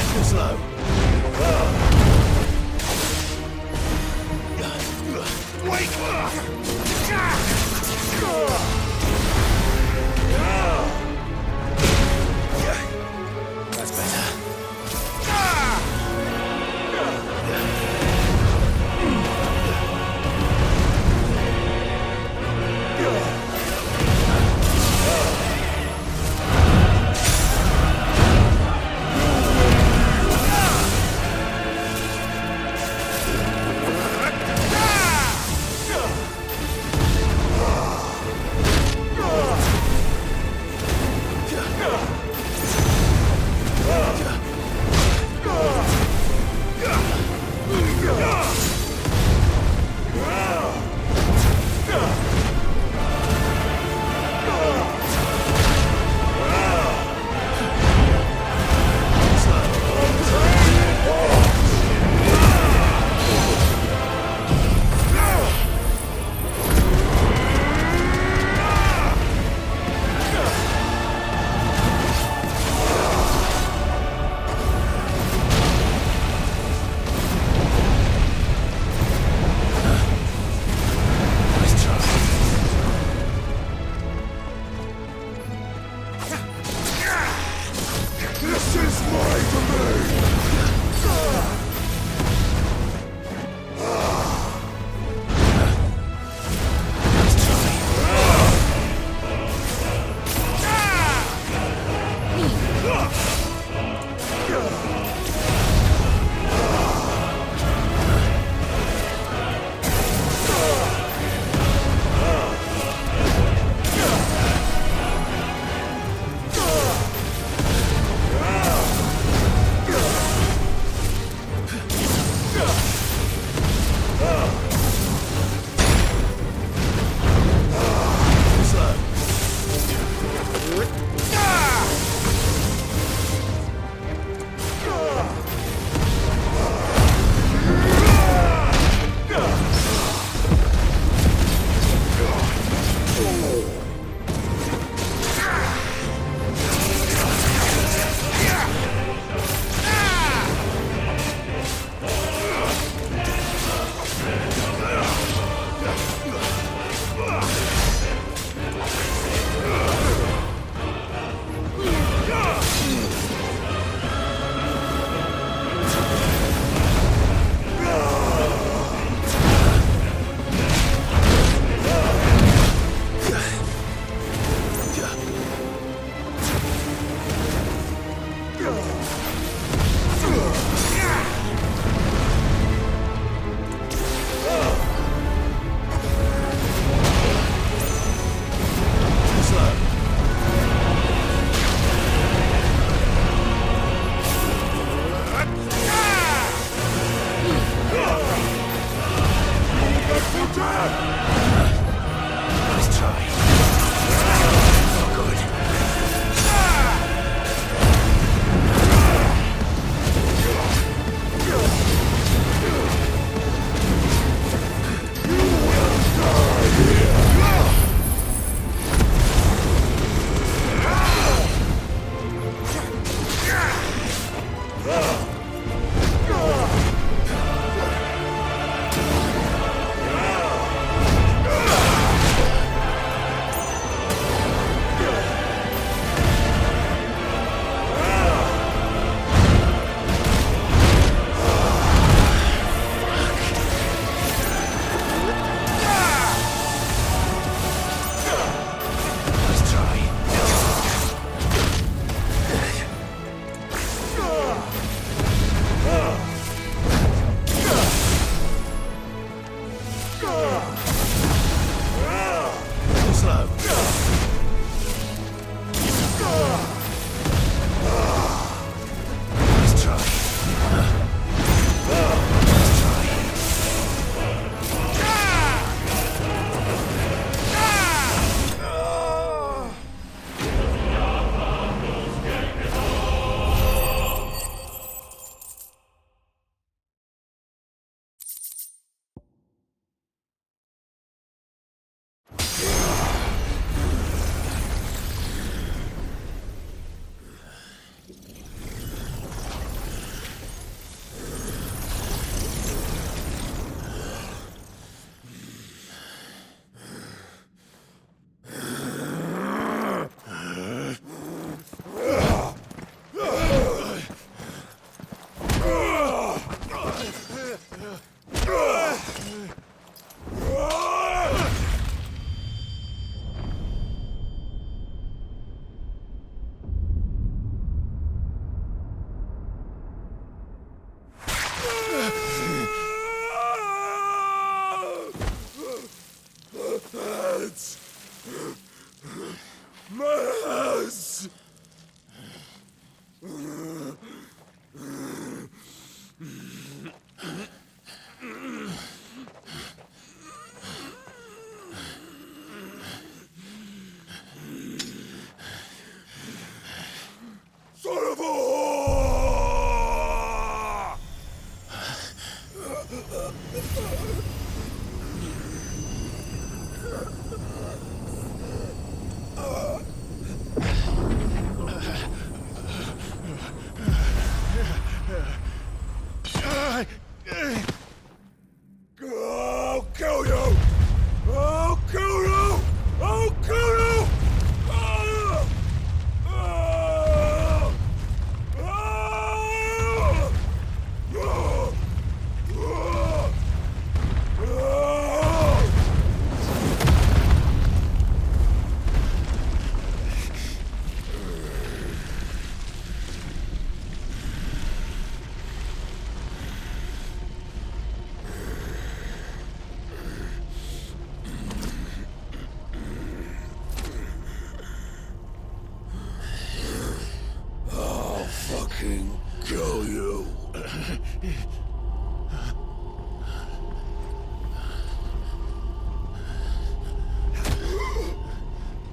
fucking kill you.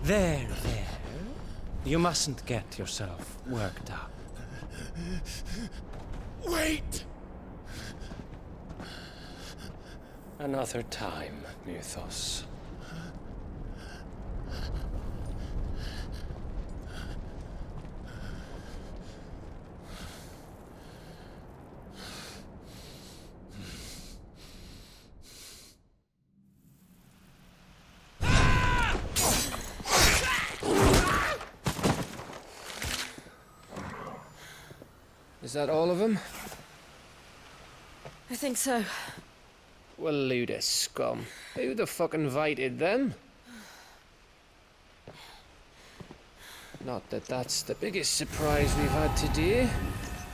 There. You mustn't get yourself worked up. Wait! Another time, Mythos. Is that all of them? I think so. Well, load of scum. Who the fuck invited them? Not that that's the biggest surprise we've had today.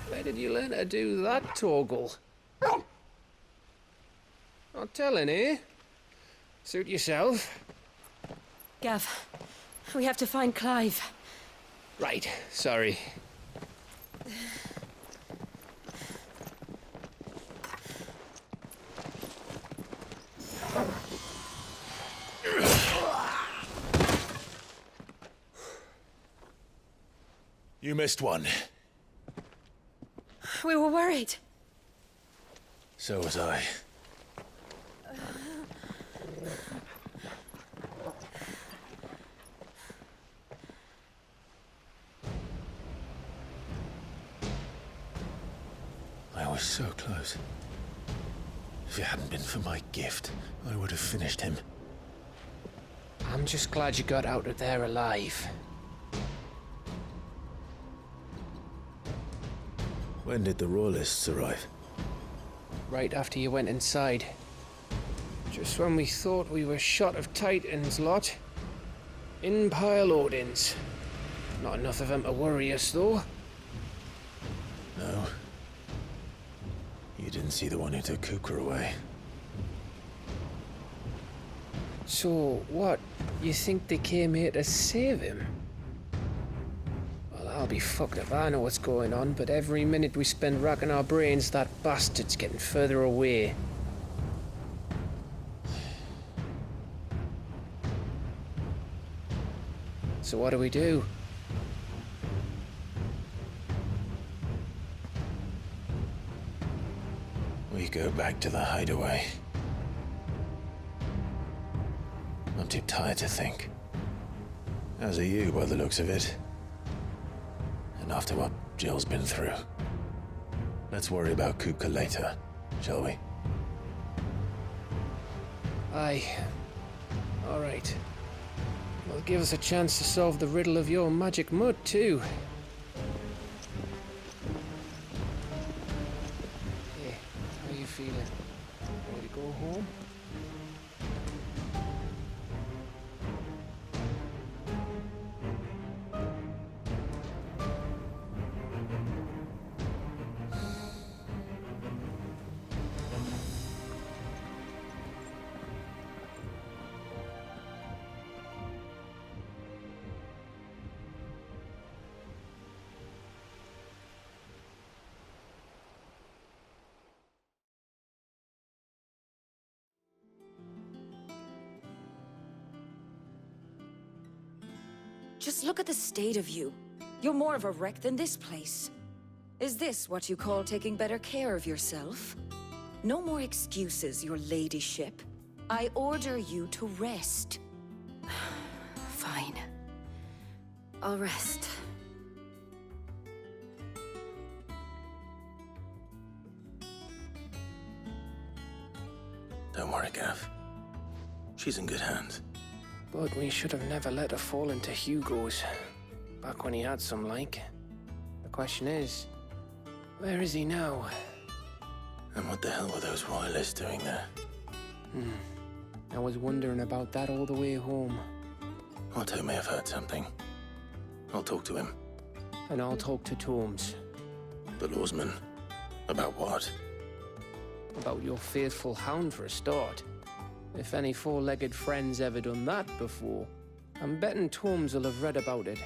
Where did you learn to do that, Torgal? Not telling, eh? Suit yourself. Gav, we have to find Clive. Right, sorry. You missed one. We were worried. So was I. I was so close. If it hadn't been for my gift, I would have finished him. I'm just glad you got out of there alive. When did the Royalists arrive? Right after you went inside. Just when we thought we were shot of Titans lot. In pile Odins. Not enough of them to worry us, though. No. You didn't see the one who took Kupka away. So, what? You think they came here to save him? Well, I'll be fucked if I know what's going on, but every minute we spend racking our brains, that bastard's getting further away. So what do we do? We go back to the Hideaway. I'm too tired to think. As are you, by the looks of it. And after what Jill's been through. Let's worry about Kupka later, shall we? Aye. All right. Well, give us a chance to solve the riddle of your magic mud, too. Hey, how are you feeling? Ready to go home? Just look at the state of you. You're more of a wreck than this place. Is this what you call taking better care of yourself? No more excuses, your ladyship. I order you to rest. Fine. I'll rest. Don't worry, Gav. She's in good hands. But we should have never let her fall into Hugo's. Back when he had some like. The question is, where is he now? And what the hell were those royalists doing there? I was wondering about that all the way home. Otto may have heard something. I'll talk to him. And I'll talk to Tomes. The lawsman. About what? About your faithful hound for a start. If any four-legged friend's ever done that before, I'm betting Tomes will have read about it.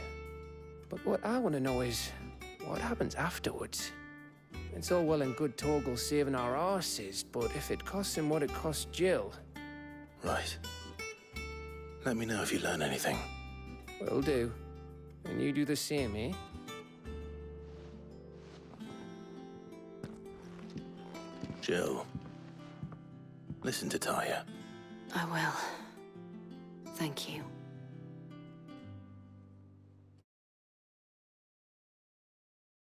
But what I want to know is, what happens afterwards? It's all well and good Torgal saving our arses, but if it costs him what it cost Jill... Right. Let me know if you learn anything. Will do. And you do the same, eh? Jill, listen to Taya. I will. Thank you.